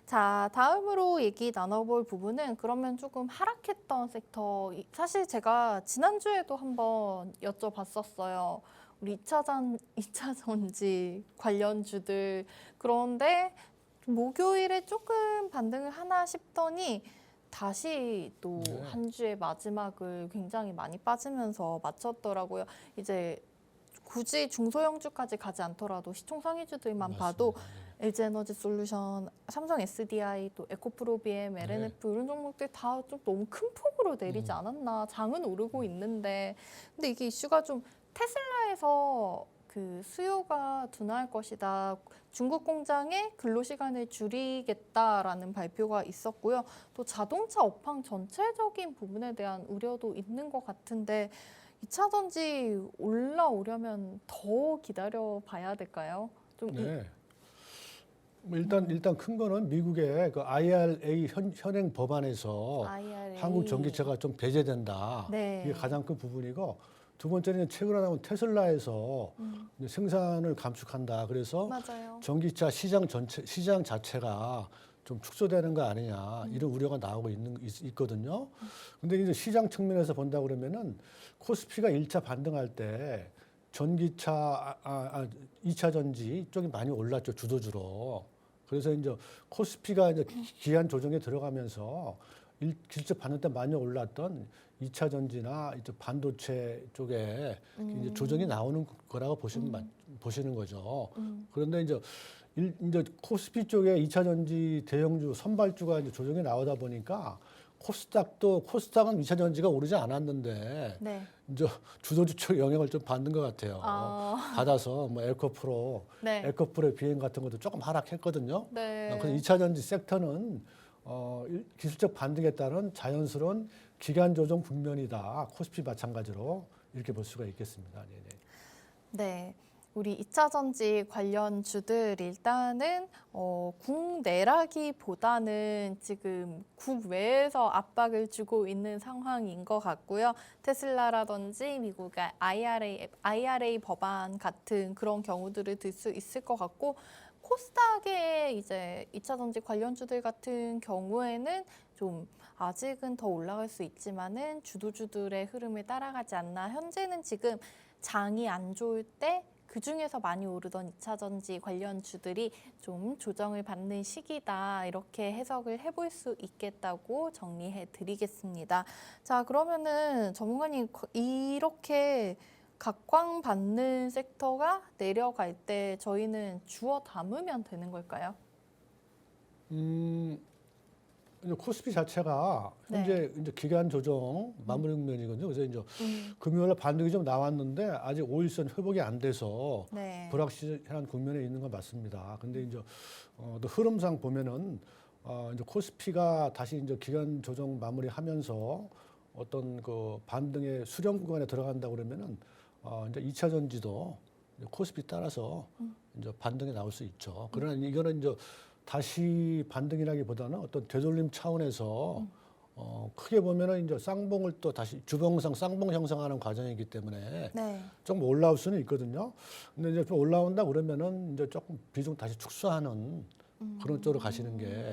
[SPEAKER 1] 자, 다음으로 얘기 나눠볼 부분은 그러면 조금 하락했던 섹터. 사실 제가 지난주에도 한번 여쭤봤었어요. 우리 2차 전지 관련주들. 그런데 목요일에 조금 반등을 하나 싶더니 다시 또 한 주의 마지막을 굉장히 많이 빠지면서 마쳤더라고요. 이제 굳이 중소형주까지 가지 않더라도 시총상위주들만 봐도 LG에너지 솔루션, 삼성 SDI, 또 에코프로비엠, LNF 이런 종목들 다 좀 너무 큰 폭으로 내리지 않았나. 장은 오르고 있는데 근데 이게 이슈가 좀 테슬라에서 그 수요가 둔화할 것이다. 중국 공장의 근로 시간을 줄이겠다라는 발표가 있었고요. 또 자동차 업황 전체적인 부분에 대한 우려도 있는 것 같은데 2차 전지 올라오려면 더 기다려 봐야 될까요? 좀
[SPEAKER 2] 네. 뭐 일단 큰 거는 미국의 그 IRA 현행 법안에서
[SPEAKER 1] IRA.
[SPEAKER 2] 한국 전기차가 좀 배제된다.
[SPEAKER 1] 네.
[SPEAKER 2] 이게 가장 큰 부분이고 두 번째는 최근에 나온 테슬라에서 이제 생산을 감축한다. 그래서
[SPEAKER 1] 맞아요.
[SPEAKER 2] 전기차 시장 자체가 좀 축소되는 거 아니냐 이런 우려가 나오고 있거든요. 근데 이제 시장 측면에서 본다 그러면은 코스피가 1차 반등할 때 전기차, 2차 전지 쪽이 많이 올랐죠, 주도주로. 그래서 이제 코스피가 이제 기한 조정에 들어가면서 기술적 반등 때 많이 올랐던 2차 전지나 이제 반도체 쪽에 이제 조정이 나오는 거라고 보시는 거죠. 그런데 이제 코스피 쪽에 2차 전지 대형주 선발주가 이제 조정이 나오다 보니까 코스닥은 2차 전지가 오르지 않았는데
[SPEAKER 1] 네.
[SPEAKER 2] 이제 주도주 쪽 영향을 좀 받는 것 같아요. 받아서 뭐
[SPEAKER 1] 네.
[SPEAKER 2] 에코프로의 비행 같은 것도 조금 하락했거든요.
[SPEAKER 1] 네.
[SPEAKER 2] 그래서 2차 전지 섹터는 기술적 반등에 따른 자연스러운 기간 조정 국면이다. 코스피 마찬가지로 이렇게 볼 수가 있겠습니다. 네네.
[SPEAKER 1] 네. 우리 2차 전지 관련 주들 일단은 국내라기보다는 지금 국외에서 압박을 주고 있는 상황인 것 같고요. 테슬라라든지 미국의 IRA 법안 같은 그런 경우들을 들 수 있을 것 같고 코스닥의 이제 2차 전지 관련주들 같은 경우에는 좀 아직은 더 올라갈 수 있지만은 주도주들의 흐름을 따라가지 않나. 현재는 지금 장이 안 좋을 때 그 중에서 많이 오르던 2차 전지 관련 주들이 좀 조정을 받는 시기다. 이렇게 해석을 해볼 수 있겠다고 정리해 드리겠습니다. 자, 그러면은 전문가님 이렇게 각광받는 섹터가 내려갈 때 저희는 주워 담으면 되는 걸까요?
[SPEAKER 2] 이제 코스피 자체가 현재 이제 기간 조정 마무리 국면이거든요. 그래서 이제 금요일에 반등이 좀 나왔는데 아직 5일선 회복이 안 돼서
[SPEAKER 1] 네.
[SPEAKER 2] 불확실한 국면에 있는 건 맞습니다. 근데 이제 또 흐름상 보면은 이제 코스피가 다시 이제 기간 조정 마무리하면서 어떤 그 반등의 수렴 구간에 들어간다 그러면은 이제 2차 전지도 이제 코스피 따라서 이제 반등이 나올 수 있죠. 그러나 이거는 이제 다시 반등이라기보다는 어떤 되돌림 차원에서 크게 보면은 이제 쌍봉을 또 다시 주봉상 쌍봉 형성하는 과정이기 때문에
[SPEAKER 1] 네.
[SPEAKER 2] 조금 올라올 수는 있거든요. 근데 이제 좀 올라온다 그러면은 이제 조금 비중 다시 축소하는 그런 쪽으로 가시는 게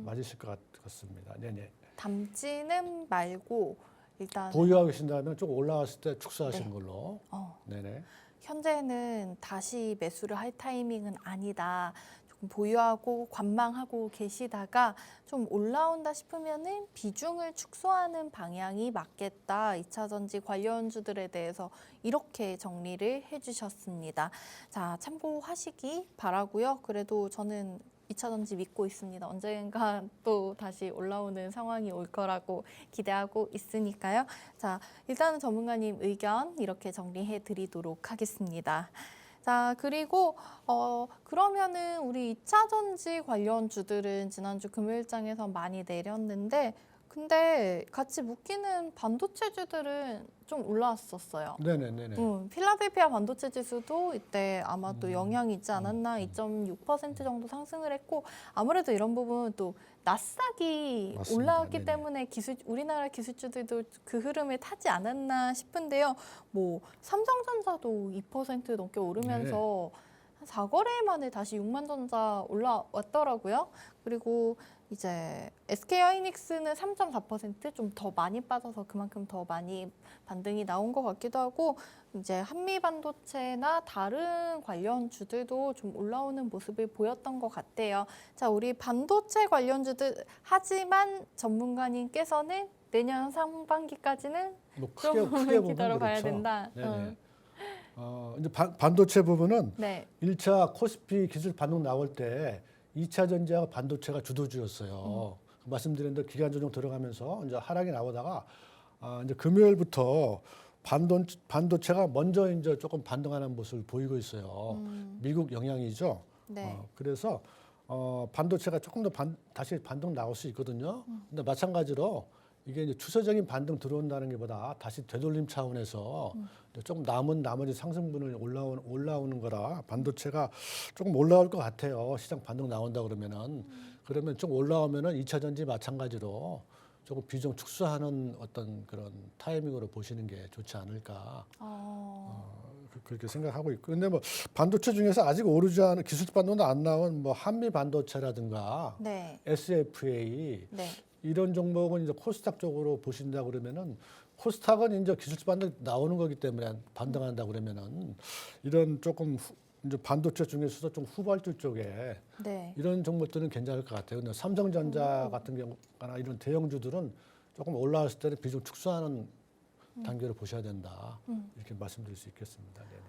[SPEAKER 2] 맞으실 것 같습니다. 네네.
[SPEAKER 1] 담지는 말고 일단
[SPEAKER 2] 보유하고 계신다면 조금 올라왔을 때 축소하시는
[SPEAKER 1] 네.
[SPEAKER 2] 걸로. 네네.
[SPEAKER 1] 현재는 다시 매수를 할 타이밍은 아니다. 조금 보유하고 관망하고 계시다가 좀 올라온다 싶으면은 비중을 축소하는 방향이 맞겠다. 2차 전지 관련주들에 대해서 이렇게 정리를 해주셨습니다. 자, 참고하시기 바라고요. 그래도 저는 2차 전지 믿고 있습니다. 언젠가 또 다시 올라오는 상황이 올 거라고 기대하고 있으니까요. 자, 일단은 전문가님 의견 이렇게 정리해 드리도록 하겠습니다. 자, 그리고 그러면은 우리 2차 전지 관련 주들은 지난주 금요일장에서 많이 내렸는데 근데 같이 묶이는 반도체 주들은 좀 올라왔었어요.
[SPEAKER 2] 네네네네.
[SPEAKER 1] 필라델피아 반도체 지수도 이때 아마 또 영향이 있지 않았나 2.6% 정도 상승을 했고 아무래도 이런 부분은 또 나스닥이
[SPEAKER 2] 맞습니다.
[SPEAKER 1] 올라왔기
[SPEAKER 2] 네네.
[SPEAKER 1] 때문에 우리나라 기술주들도 그 흐름을 타지 않았나 싶은데요. 뭐 삼성전자도 2% 넘게 오르면서 한 4거래일 만에 다시 6만 전자 올라왔더라고요. 그리고 이제 SK하이닉스는 3.4% 좀 더 많이 빠져서 그만큼 더 많이 반등이 나온 것 같기도 하고 이제 한미반도체나 다른 관련주들도 좀 올라오는 모습을 보였던 것 같아요. 자, 우리 반도체 관련주들 하지만 전문가님께서는 내년 상반기까지는
[SPEAKER 2] 뭐
[SPEAKER 1] 좀
[SPEAKER 2] 크게 보면
[SPEAKER 1] 기다려봐야
[SPEAKER 2] 그렇죠.
[SPEAKER 1] 된다.
[SPEAKER 2] 네네. 이제 반도체 부분은
[SPEAKER 1] 네.
[SPEAKER 2] 1차 코스피 기술 반등 나올 때 2차 전지와 반도체가 주도주였어요. 말씀드린 대로 기간 조정 들어가면서 이제 하락이 나오다가 이제 금요일부터 반도체가 먼저 이제 조금 반등하는 모습을 보이고 있어요. 미국 영향이죠.
[SPEAKER 1] 네.
[SPEAKER 2] 그래서 반도체가 조금 더 다시 반등 나올 수 있거든요. 근데 마찬가지로 이게 이제 추세적인 반등 들어온다는 게보다 다시 되돌림 차원에서 이제 조금 남은 나머지 상승분을 올라오는 거라 반도체가 조금 올라올 것 같아요. 시장 반등 나온다 그러면은 그러면 좀 올라오면은 2차 전지 마찬가지로 조금 비중 축소하는 어떤 그런 타이밍으로 보시는 게 좋지 않을까 그렇게 생각하고 있고. 근데 뭐 반도체 중에서 아직 오르지 않은 기술 반도는 안 나온 뭐 한미 반도체라든가
[SPEAKER 1] 네.
[SPEAKER 2] SFA
[SPEAKER 1] 네.
[SPEAKER 2] 이런 종목은 이제 코스닥 쪽으로 보신다 그러면은 코스닥은 이제 기술 반등 나오는 거기 때문에 반등한다 그러면은 이런 조금 이제 반도체 중에서도 좀 후발주 쪽에
[SPEAKER 1] 네.
[SPEAKER 2] 이런 종목들은 괜찮을 것 같아요. 근데 삼성전자 같은 경우나 이런 대형주들은 조금 올라왔을 때는 비중 축소하는 단계로 보셔야 된다. 이렇게 말씀드릴 수 있겠습니다. 네네.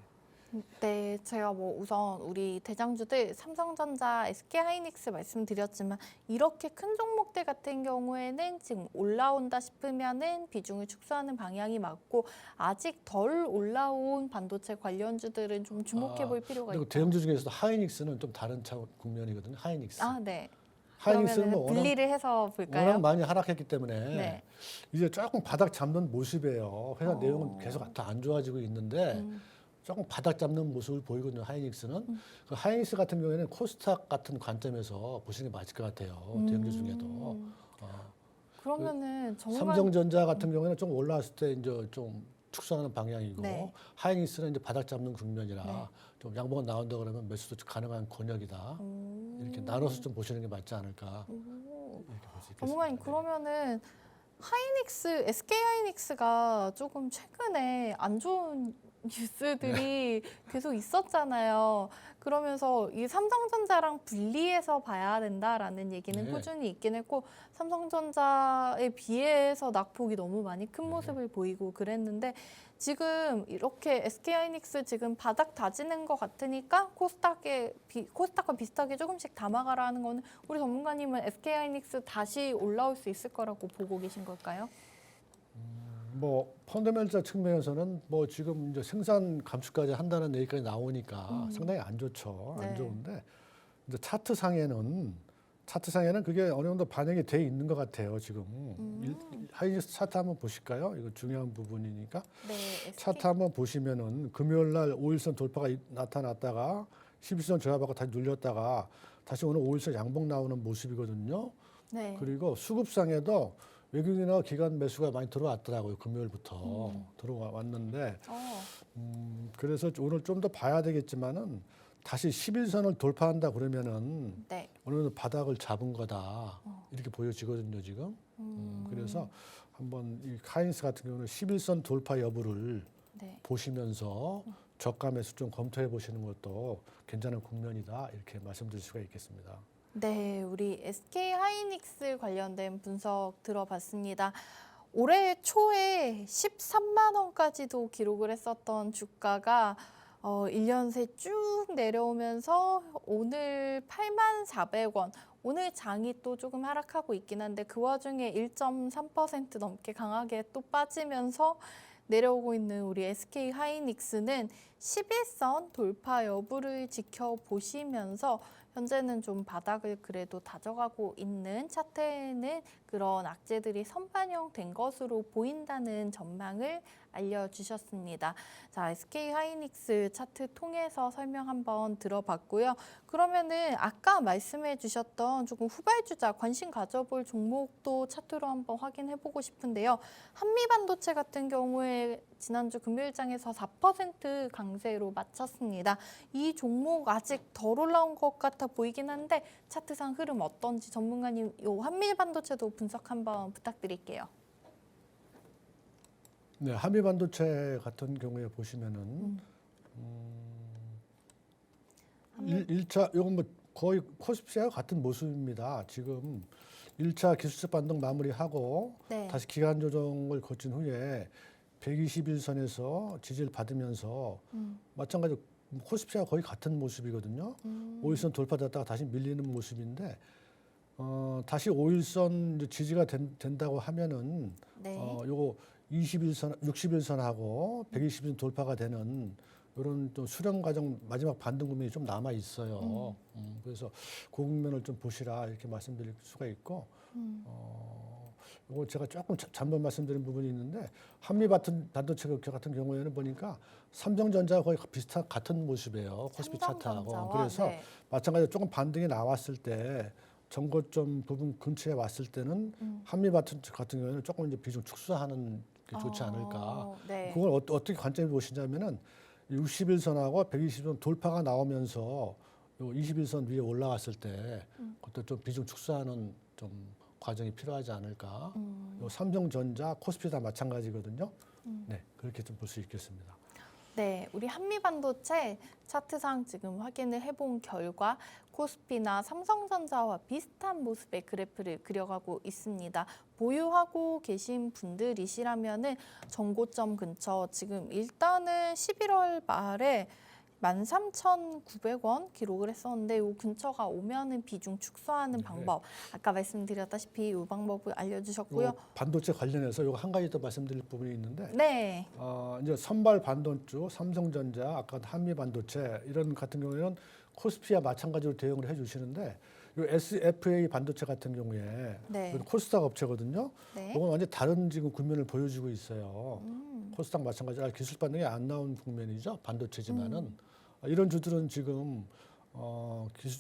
[SPEAKER 1] 네, 제가 뭐 우선 우리 대장주들 삼성전자, SK하이닉스 말씀드렸지만 이렇게 큰 종목들 같은 경우에는 지금 올라온다 싶으면은 비중을 축소하는 방향이 맞고 아직 덜 올라온 반도체 관련주들은 좀 주목해 볼 필요가
[SPEAKER 2] 그리고
[SPEAKER 1] 있다.
[SPEAKER 2] 대형주 중에서도 하이닉스는 좀 다른 국면이거든요. 하이닉스.
[SPEAKER 1] 아, 네.
[SPEAKER 2] 하이닉스는
[SPEAKER 1] 그러면
[SPEAKER 2] 뭐 워낙,
[SPEAKER 1] 분리를 해서 볼까요?
[SPEAKER 2] 워낙 많이 하락했기 때문에
[SPEAKER 1] 네.
[SPEAKER 2] 이제 조금 바닥 잡는 모습이에요. 회사
[SPEAKER 1] 어.
[SPEAKER 2] 내용은 계속 다 안 좋아지고 있는데 조금 바닥 잡는 모습을 보이거든요. 하이닉스는. 그 하이닉스 같은 경우에는 코스닥 같은 관점에서 보시는 게 맞을 것 같아요. 대형주 중에도.
[SPEAKER 1] 그러면은 정말
[SPEAKER 2] 삼성전자 같은 경우에는 좀 올라왔을 때 이제 좀 축소하는 방향이고
[SPEAKER 1] 네.
[SPEAKER 2] 하이닉스는 이제 바닥 잡는 국면이라
[SPEAKER 1] 네.
[SPEAKER 2] 좀 양봉가 나온다 그러면 매수도 가능한 권역이다. 이렇게 나눠서 좀 보시는 게 맞지 않을까 이렇게 볼 수 있겠습니다.
[SPEAKER 1] 전문가님
[SPEAKER 2] 네.
[SPEAKER 1] 그러면은 하이닉스, SK하이닉스가 조금 최근에 안 좋은 뉴스들이 계속 있었잖아요. 그러면서 이 삼성전자랑 분리해서 봐야 된다라는 얘기는
[SPEAKER 2] 네.
[SPEAKER 1] 꾸준히 있긴 했고 삼성전자에 비해서 낙폭이 너무 많이 큰
[SPEAKER 2] 네.
[SPEAKER 1] 모습을 보이고 그랬는데 지금 이렇게 SK하이닉스 지금 바닥 다지는 것 같으니까 코스닥과 비슷하게 조금씩 담아가라 하는 거는 우리 전문가님은 SK하이닉스 다시 올라올 수 있을 거라고 보고 계신 걸까요?
[SPEAKER 2] 뭐 펀더멘tal 측면에서는 뭐 지금 이제 생산 감축까지 한다는 얘기까지 나오니까 상당히 안 좋죠. 안
[SPEAKER 1] 네.
[SPEAKER 2] 좋은데 이제 차트상에는 그게 어느 정도 반영이 돼 있는 것 같아요. 지금 하이닉스 차트 한번 보실까요? 이거 중요한 부분이니까.
[SPEAKER 1] 네, SK.
[SPEAKER 2] 차트 한번 보시면은 금요일 날 5일선 돌파가 나타났다가 11선 저하받고 다시 눌렸다가 다시 오늘 5일선 양봉 나오는 모습이거든요.
[SPEAKER 1] 네.
[SPEAKER 2] 그리고 수급상에도 외국인이나 기관 매수가 많이 들어왔더라고요. 금요일부터 들어왔는데 그래서 오늘 좀 더 봐야 되겠지만은 다시 11선을 돌파한다 그러면은
[SPEAKER 1] 네.
[SPEAKER 2] 어느 정도 바닥을 잡은 거다 이렇게 보여지거든요 지금. 그래서 한번 이 카이닉스 같은 경우는 11선 돌파 여부를
[SPEAKER 1] 네.
[SPEAKER 2] 보시면서 저가 매수 좀 검토해 보시는 것도 괜찮은 국면이다 이렇게 말씀드릴 수가 있겠습니다.
[SPEAKER 1] 네, 우리 SK하이닉스 관련된 분석 들어봤습니다. 올해 초에 13만 원까지도 기록을 했었던 주가가 1년 새 쭉 내려오면서 오늘 8만 400원, 오늘 장이 또 조금 하락하고 있긴 한데 그 와중에 1.3% 넘게 강하게 또 빠지면서 내려오고 있는 우리 SK하이닉스는 11선 돌파 여부를 지켜보시면서 현재는 좀 바닥을 그래도 다져가고 있는 차트에는 그런 악재들이 선반영된 것으로 보인다는 전망을 알려주셨습니다. 자, SK하이닉스 차트 통해서 설명 한번 들어봤고요. 그러면은 아까 말씀해 주셨던 조금 후발주자 관심 가져볼 종목도 차트로 한번 확인해보고 싶은데요. 한미반도체 같은 경우에 지난주 금요일장에서 4% 강세로 마쳤습니다. 이 종목 아직 덜 올라온 것 같아 보이긴 한데 차트상 흐름 어떤지 전문가님 요 한미반도체도 분석 한번 부탁드릴게요.
[SPEAKER 2] 네, 한미반도체 같은 경우에 보시면은 일차 이건 뭐 거의 코스피와 같은 모습입니다. 지금 1차 기술적 반등 마무리하고
[SPEAKER 1] 네.
[SPEAKER 2] 다시 기간 조정을 거친 후에 121선에서 지지를 받으면서 마찬가지로 코스피와 거의 같은 모습이거든요. 5일선 돌파됐다가 다시 밀리는 모습인데 다시 5일선 지지가 된다고 하면은
[SPEAKER 1] 네.
[SPEAKER 2] 요거 21선, 61선하고 120선 돌파가 되는 이런 또 수렴 과정 마지막 반등 국면이 좀 남아 있어요. 그래서 그 국면을 좀 보시라 이렇게 말씀드릴 수가 있고, 이거 제가 조금 잠깐 말씀드린 부분이 있는데 한미 반도체 같은 경우에는 보니까 삼성전자 거의 비슷한 같은 모습이에요. 코스피 차트하고.
[SPEAKER 1] 삼성전자와,
[SPEAKER 2] 그래서
[SPEAKER 1] 네.
[SPEAKER 2] 마찬가지로 조금 반등이 나왔을 때 정고점 부분 근처에 왔을 때는 한미 반도체 같은 경우에는 조금 이제 비중 축소하는 게 좋지 않을까.
[SPEAKER 1] 네.
[SPEAKER 2] 그걸 어떻게 관점에 보시냐면은 61선하고 120선 돌파가 나오면서 요 21선 위에 올라갔을 때 그것도 좀 비중 축소하는 좀 과정이 필요하지 않을까. 요 삼성전자, 코스피 다 마찬가지거든요. 네, 그렇게 좀 볼 수 있겠습니다.
[SPEAKER 1] 네, 우리 한미반도체 차트상 지금 확인을 해본 결과 코스피나 삼성전자와 비슷한 모습의 그래프를 그려가고 있습니다. 보유하고 계신 분들이시라면은 정고점 근처 지금 일단은 11월 말에 13,900원 기록을 했었는데 이 근처가 오면은 비중 축소하는 방법 아까 말씀드렸다시피 이 방법을 알려주셨고요.
[SPEAKER 2] 요 반도체 관련해서 요거 한 가지 더 말씀드릴 부분이 있는데
[SPEAKER 1] 네,
[SPEAKER 2] 이제 선발 반도체, 삼성전자, 아까 한미 반도체 이런 같은 경우에는 코스피와 마찬가지로 대응을 해주시는데 요 SFA 반도체 같은 경우에
[SPEAKER 1] 네.
[SPEAKER 2] 이건 코스닥 업체거든요.
[SPEAKER 1] 네.
[SPEAKER 2] 이건 완전 다른 지금 국면을 보여주고 있어요. 코스닥 마찬가지로 기술 반등이 안 나온 국면이죠. 반도체지만은 이런 주들은 지금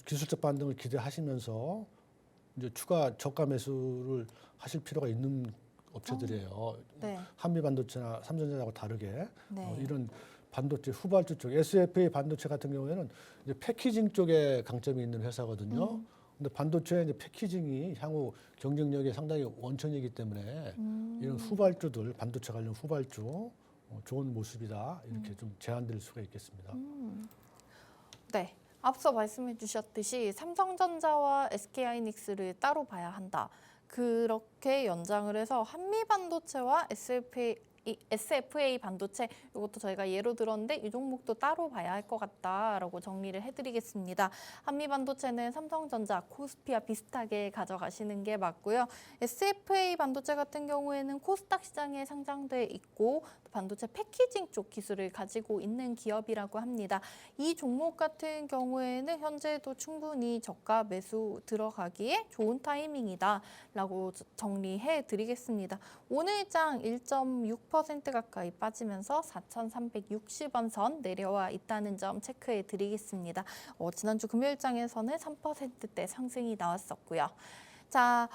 [SPEAKER 2] 기술적 반등을 기대하시면서 이제 추가 저가 매수를 하실 필요가 있는 업체들이에요.
[SPEAKER 1] 네.
[SPEAKER 2] 한미 반도체나 삼성전자하고 다르게
[SPEAKER 1] 네.
[SPEAKER 2] 이런 반도체 후발주 쪽 SFA 반도체 같은 경우에는 이제 패키징 쪽에 강점이 있는 회사거든요. 근데 반도체 이제 패키징이 향후 경쟁력이 상당히 원천이기 때문에 이런 후발주들 반도체 관련 후발주 좋은 모습이다 이렇게 좀 제안드릴 수가 있겠습니다.
[SPEAKER 1] 네. 앞서 말씀해 주셨듯이 삼성전자와 SK하이닉스를 따로 봐야 한다. 그렇게 연장을 해서 한미반도체와 SFA 반도체 이것도 저희가 예로 들었는데 이 종목도 따로 봐야 할 것 같다라고 정리를 해드리겠습니다. 한미반도체는 삼성전자, 코스피와 비슷하게 가져가시는 게 맞고요. SFA 반도체 같은 경우에는 코스닥 시장에 상장돼 있고 반도체 패키징 쪽 기술을 가지고 있는 기업이라고 합니다. 이 종목 같은 경우에는 현재도 충분히 저가 매수 들어가기에 좋은 타이밍이다라고 정리해 드리겠습니다. 오늘 장 1.6% 가까이 빠지면서 4,360원 선 내려와 있다는 점 체크해 드리겠습니다. 지난주 금요일장에서는 3%대 상승이 나왔었고요. 자,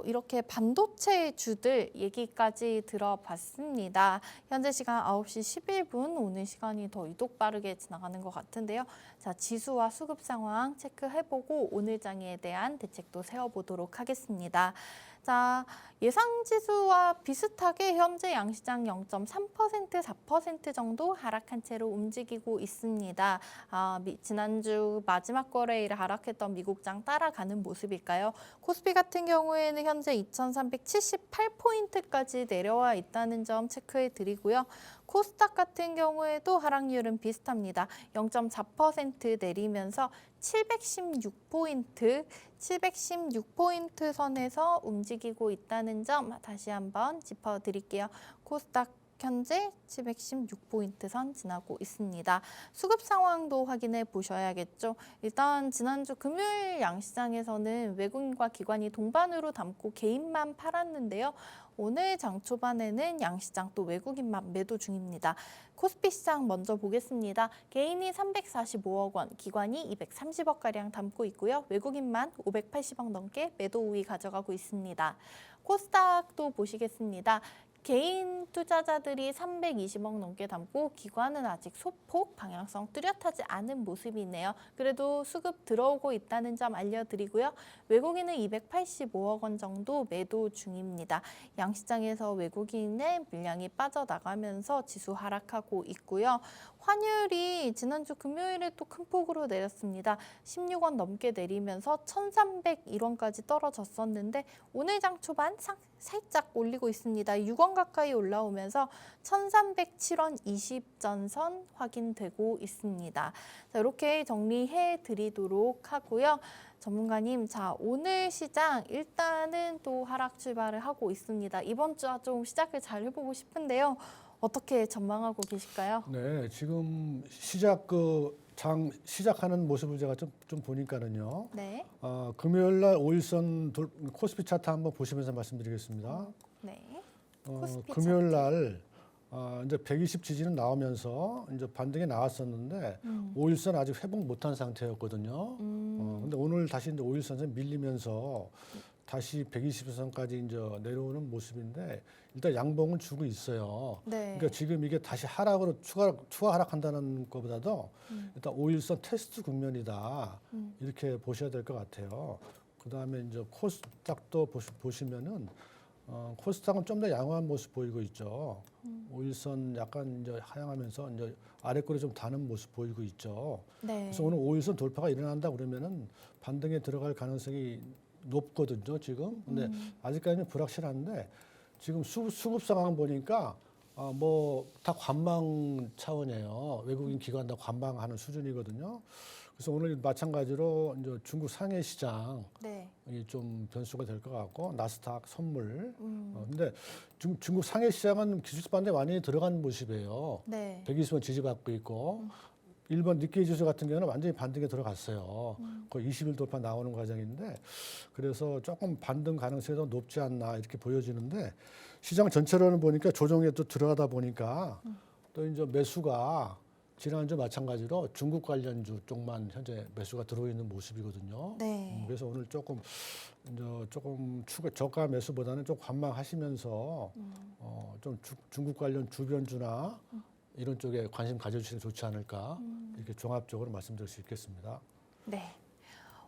[SPEAKER 1] 이렇게 반도체 주들 얘기까지 들어봤습니다. 현재 시간 9시 11분, 오늘 시간이 더 유독 빠르게 지나가는 것 같은데요. 자, 지수와 수급 상황 체크해보고 오늘 장에 대한 대책도 세워보도록 하겠습니다. 자, 예상 지수와 비슷하게 현재 양시장 0.3%, 4% 정도 하락한 채로 움직이고 있습니다. 지난주 마지막 거래일에 하락했던 미국장 따라가는 모습일까요? 코스피 같은 경우에는 현재 2,378포인트까지 내려와 있다는 점 체크해 드리고요. 코스닥 같은 경우에도 하락률은 비슷합니다. 0.4% 내리면서 716포인트 선에서 움직이고 있다는 점 다시 한번 짚어드릴게요. 코스닥 현재 716포인트 선 지나고 있습니다. 수급 상황도 확인해 보셔야겠죠. 일단 지난주 금요일 양시장에서는 외국인과 기관이 동반으로 담고 개인만 팔았는데요. 오늘 장 초반에는 양시장 또 외국인만 매도 중입니다. 코스피 시장 먼저 보겠습니다. 개인이 345억 원, 기관이 230억가량 담고 있고요. 외국인만 580억 넘게 매도 우위 가져가고 있습니다. 코스닥도 보시겠습니다. 개인 투자자들이 320억 넘게 담고 기관은 아직 소폭 방향성 뚜렷하지 않은 모습이네요. 그래도 수급 들어오고 있다는 점 알려드리고요. 외국인은 285억 원 정도 매도 중입니다. 양시장에서 외국인의 물량이 빠져나가면서 지수 하락하고 있고요. 환율이 지난주 금요일에 또 큰 폭으로 내렸습니다. 16원 넘게 내리면서 1,301원까지 떨어졌었는데 오늘 장 초반 살짝 올리고 있습니다. 6원 가까이 올라오면서 1,307원 20전선 확인되고 있습니다. 자, 이렇게 정리해 드리도록 하고요. 전문가님, 자, 오늘 시장 일단은 또 하락 출발을 하고 있습니다. 이번 주와 좀 시작을 잘 해보고 싶은데요. 어떻게 전망하고 계실까요?
[SPEAKER 2] 네, 지금 장 시작하는 모습을 제가 좀 보니까는요.
[SPEAKER 1] 네.
[SPEAKER 2] 금요일 날 5일선 코스피 차트 한번 보시면서 말씀드리겠습니다.
[SPEAKER 1] 네. 코스피
[SPEAKER 2] 금요일 날 이제 120 지지는 나오면서 이제 반등이 나왔었는데 5일선 아직 회복 못한 상태였거든요. 근데 오늘 다시 이제 5일선에 밀리면서 다시 120선까지 이제 내려오는 모습인데 일단 양봉은 주고 있어요.
[SPEAKER 1] 네.
[SPEAKER 2] 그러니까 지금 이게 다시 하락으로 추가 하락한다는 것보다도 일단 5일선 테스트 국면이다 이렇게 보셔야 될 것 같아요. 그 다음에 이제 코스닥도 보시면은 코스닥은 좀 더 양호한 모습 보이고 있죠. 5일선 약간 이제 하향하면서 이제 아래꼬리 좀 다는 모습 보이고 있죠.
[SPEAKER 1] 네.
[SPEAKER 2] 그래서 오늘 5일선 돌파가 일어난다 그러면은 반등에 들어갈 가능성이 높거든요, 지금. 근데 아직까지는 불확실한데 지금 수급 상황 보니까 뭐 다 관망 차원이에요. 외국인 기관 다 관망하는 수준이거든요. 그래서 오늘 마찬가지로 이제 중국 상해 시장
[SPEAKER 1] 네.
[SPEAKER 2] 이 좀 변수가 될 것 같고 나스닥 선물. 근데 중국 상해 시장은 기술적 반등에 완전히 들어간 모습이에요.
[SPEAKER 1] 네.
[SPEAKER 2] 120원 지지받고 있고 일본 니케이 지수 같은 경우는 완전히 반등에 들어갔어요. 거의 20일 돌파 나오는 과정인데 그래서 조금 반등 가능성이 더 높지 않나 이렇게 보여지는데 시장 전체로는 보니까 조정에 또 들어가다 보니까 또 이제 매수가 지난주 마찬가지로 중국 관련주 쪽만 현재 매수가 들어있는 모습이거든요.
[SPEAKER 1] 네.
[SPEAKER 2] 그래서 오늘 조금 이제 조금 저가 매수보다는 좀 관망하시면서 좀 중국 관련 주변주나 이런 쪽에 관심 가져주시면 좋지 않을까 이렇게 종합적으로 말씀드릴 수 있겠습니다.
[SPEAKER 1] 네.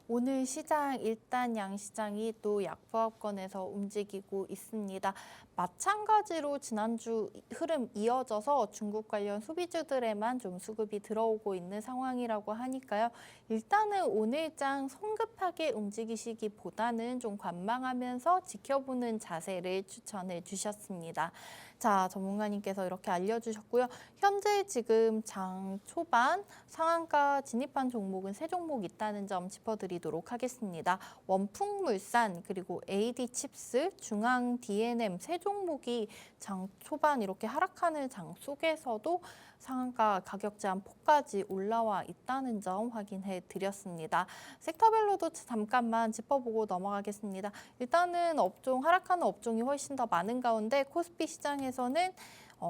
[SPEAKER 1] 오늘 시장 일단 양시장이 또 약보합권에서 움직이고 있습니다. 마찬가지로 지난주 흐름 이어져서 중국 관련 소비주들에만 좀 수급이 들어오고 있는 상황이라고 하니까요. 일단은 오늘장 성급하게 움직이시기보다는 좀 관망하면서 지켜보는 자세를 추천해 주셨습니다. 자, 전문가님께서 이렇게 알려주셨고요. 현재 지금 장 초반 상한가 진입한 종목은 3종목 있다는 점 짚어드리도록 하겠습니다. 원풍물산 그리고 AD칩스, 중앙 D&M 3종목이 장 초반 이렇게 하락하는 장 속에서도 상한가 가격 제한 폭까지 올라와 있다는 점 확인해 드렸습니다. 섹터별로도 잠깐만 짚어보고 넘어가겠습니다. 일단은 업종, 하락하는 업종이 훨씬 더 많은 가운데 코스피 시장에서는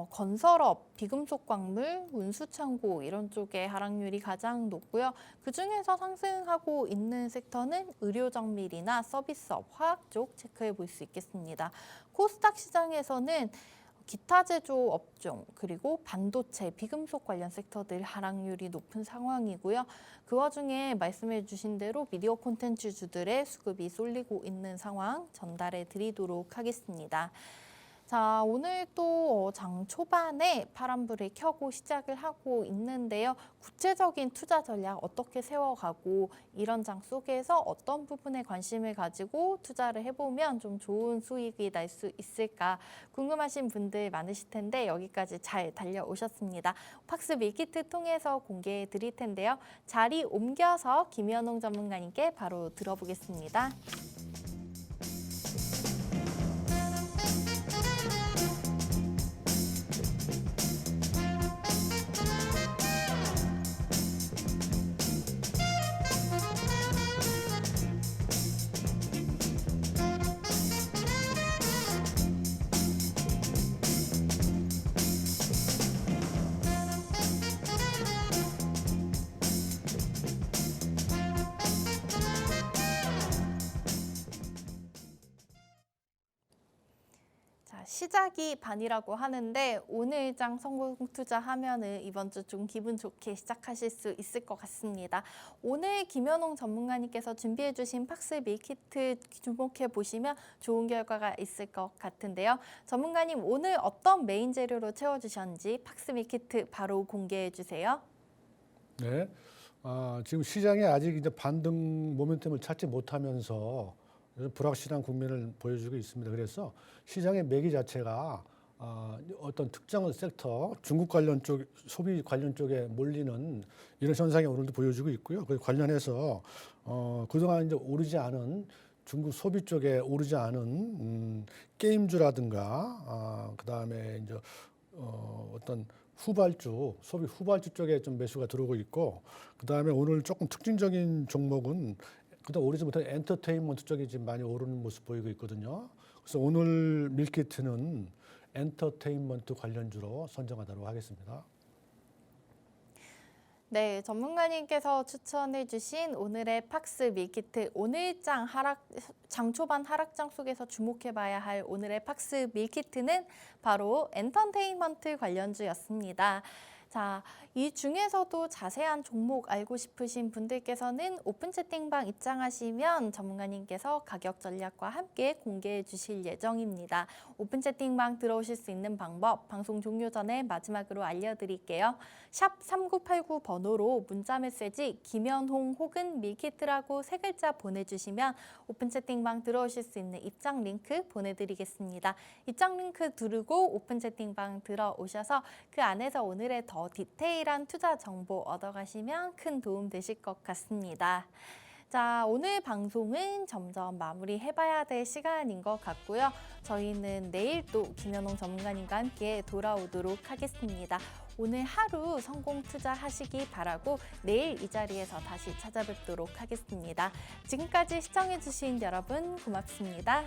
[SPEAKER 1] 건설업, 비금속 광물, 운수창고 이런 쪽의 하락률이 가장 높고요. 그중에서 상승하고 있는 섹터는 의료정밀이나 서비스업, 화학 쪽 체크해 볼 수 있겠습니다. 코스닥 시장에서는 기타 제조 업종 그리고 반도체, 비금속 관련 섹터들 하락률이 높은 상황이고요. 그 와중에 말씀해 주신 대로 미디어 콘텐츠주들의 수급이 쏠리고 있는 상황 전달해 드리도록 하겠습니다. 자, 오늘 또 장 초반에 파란불을 켜고 시작을 하고 있는데요. 구체적인 투자 전략 어떻게 세워가고 이런 장 속에서 어떤 부분에 관심을 가지고 투자를 해보면 좀 좋은 수익이 날 수 있을까 궁금하신 분들 많으실 텐데 여기까지 잘 달려오셨습니다. 팍스 밀키트 통해서 공개해 드릴 텐데요. 자리 옮겨서 김현웅 전문가님께 바로 들어보겠습니다. 시작이 반이라고 하는데 오늘장 성공 투자하면은 이번 주 좀 기분 좋게 시작하실 수 있을 것 같습니다. 오늘 김현웅 전문가님께서 준비해 주신 팍스 밀키트 주목해 보시면 좋은 결과가 있을 것 같은데요. 전문가님 오늘 어떤 메인 재료로 채워주셨는지 팍스 밀키트 바로 공개해 주세요.
[SPEAKER 2] 네. 지금 시장이 아직 이제 반등 모멘텀을 찾지 못하면서 불확실한 국면을 보여주고 있습니다. 그래서 시장의 매기 자체가 어떤 특정 섹터, 중국 관련 쪽, 소비 관련 쪽에 몰리는 이런 현상이 오늘도 보여주고 있고요. 그 관련해서 그동안 이제 오르지 않은 중국 소비 쪽에 오르지 않은 게임주라든가 그다음에 이제 어떤 후발주, 소비 후발주 쪽에 좀 매수가 들어오고 있고 그다음에 오늘 조금 특징적인 종목은 그다음 오르지 못한 엔터테인먼트 쪽이 지금 많이 오르는 모습 보이고 있거든요. 그래서 오늘 밀키트는 엔터테인먼트 관련주로 선정하도록 하겠습니다.
[SPEAKER 1] 네, 전문가님께서 추천해 주신 오늘의 팍스 밀키트, 오늘장 장 초반 하락장 속에서 주목해 봐야 할 오늘의 팍스 밀키트는 바로 엔터테인먼트 관련주였습니다. 자, 이 중에서도 자세한 종목 알고 싶으신 분들께서는 오픈 채팅방 입장하시면 전문가님께서 가격 전략과 함께 공개해 주실 예정입니다. 오픈 채팅방 들어오실 수 있는 방법 방송 종료 전에 마지막으로 알려드릴게요. 샵 3989 번호로 문자 메시지 김연홍 혹은 밀키트라고 세 글자 보내주시면 오픈 채팅방 들어오실 수 있는 입장 링크 보내드리겠습니다. 입장 링크 누르고 오픈 채팅방 들어오셔서 그 안에서 오늘의 더 디테일한 투자 정보 얻어가시면 큰 도움 되실 것 같습니다. 자, 오늘 방송은 점점 마무리해봐야 될 시간인 것 같고요. 저희는 내일 또 김연홍 전문가님과 함께 돌아오도록 하겠습니다. 오늘 하루 성공 투자하시기 바라고 내일 이 자리에서 다시 찾아뵙도록 하겠습니다. 지금까지 시청해주신 여러분 고맙습니다.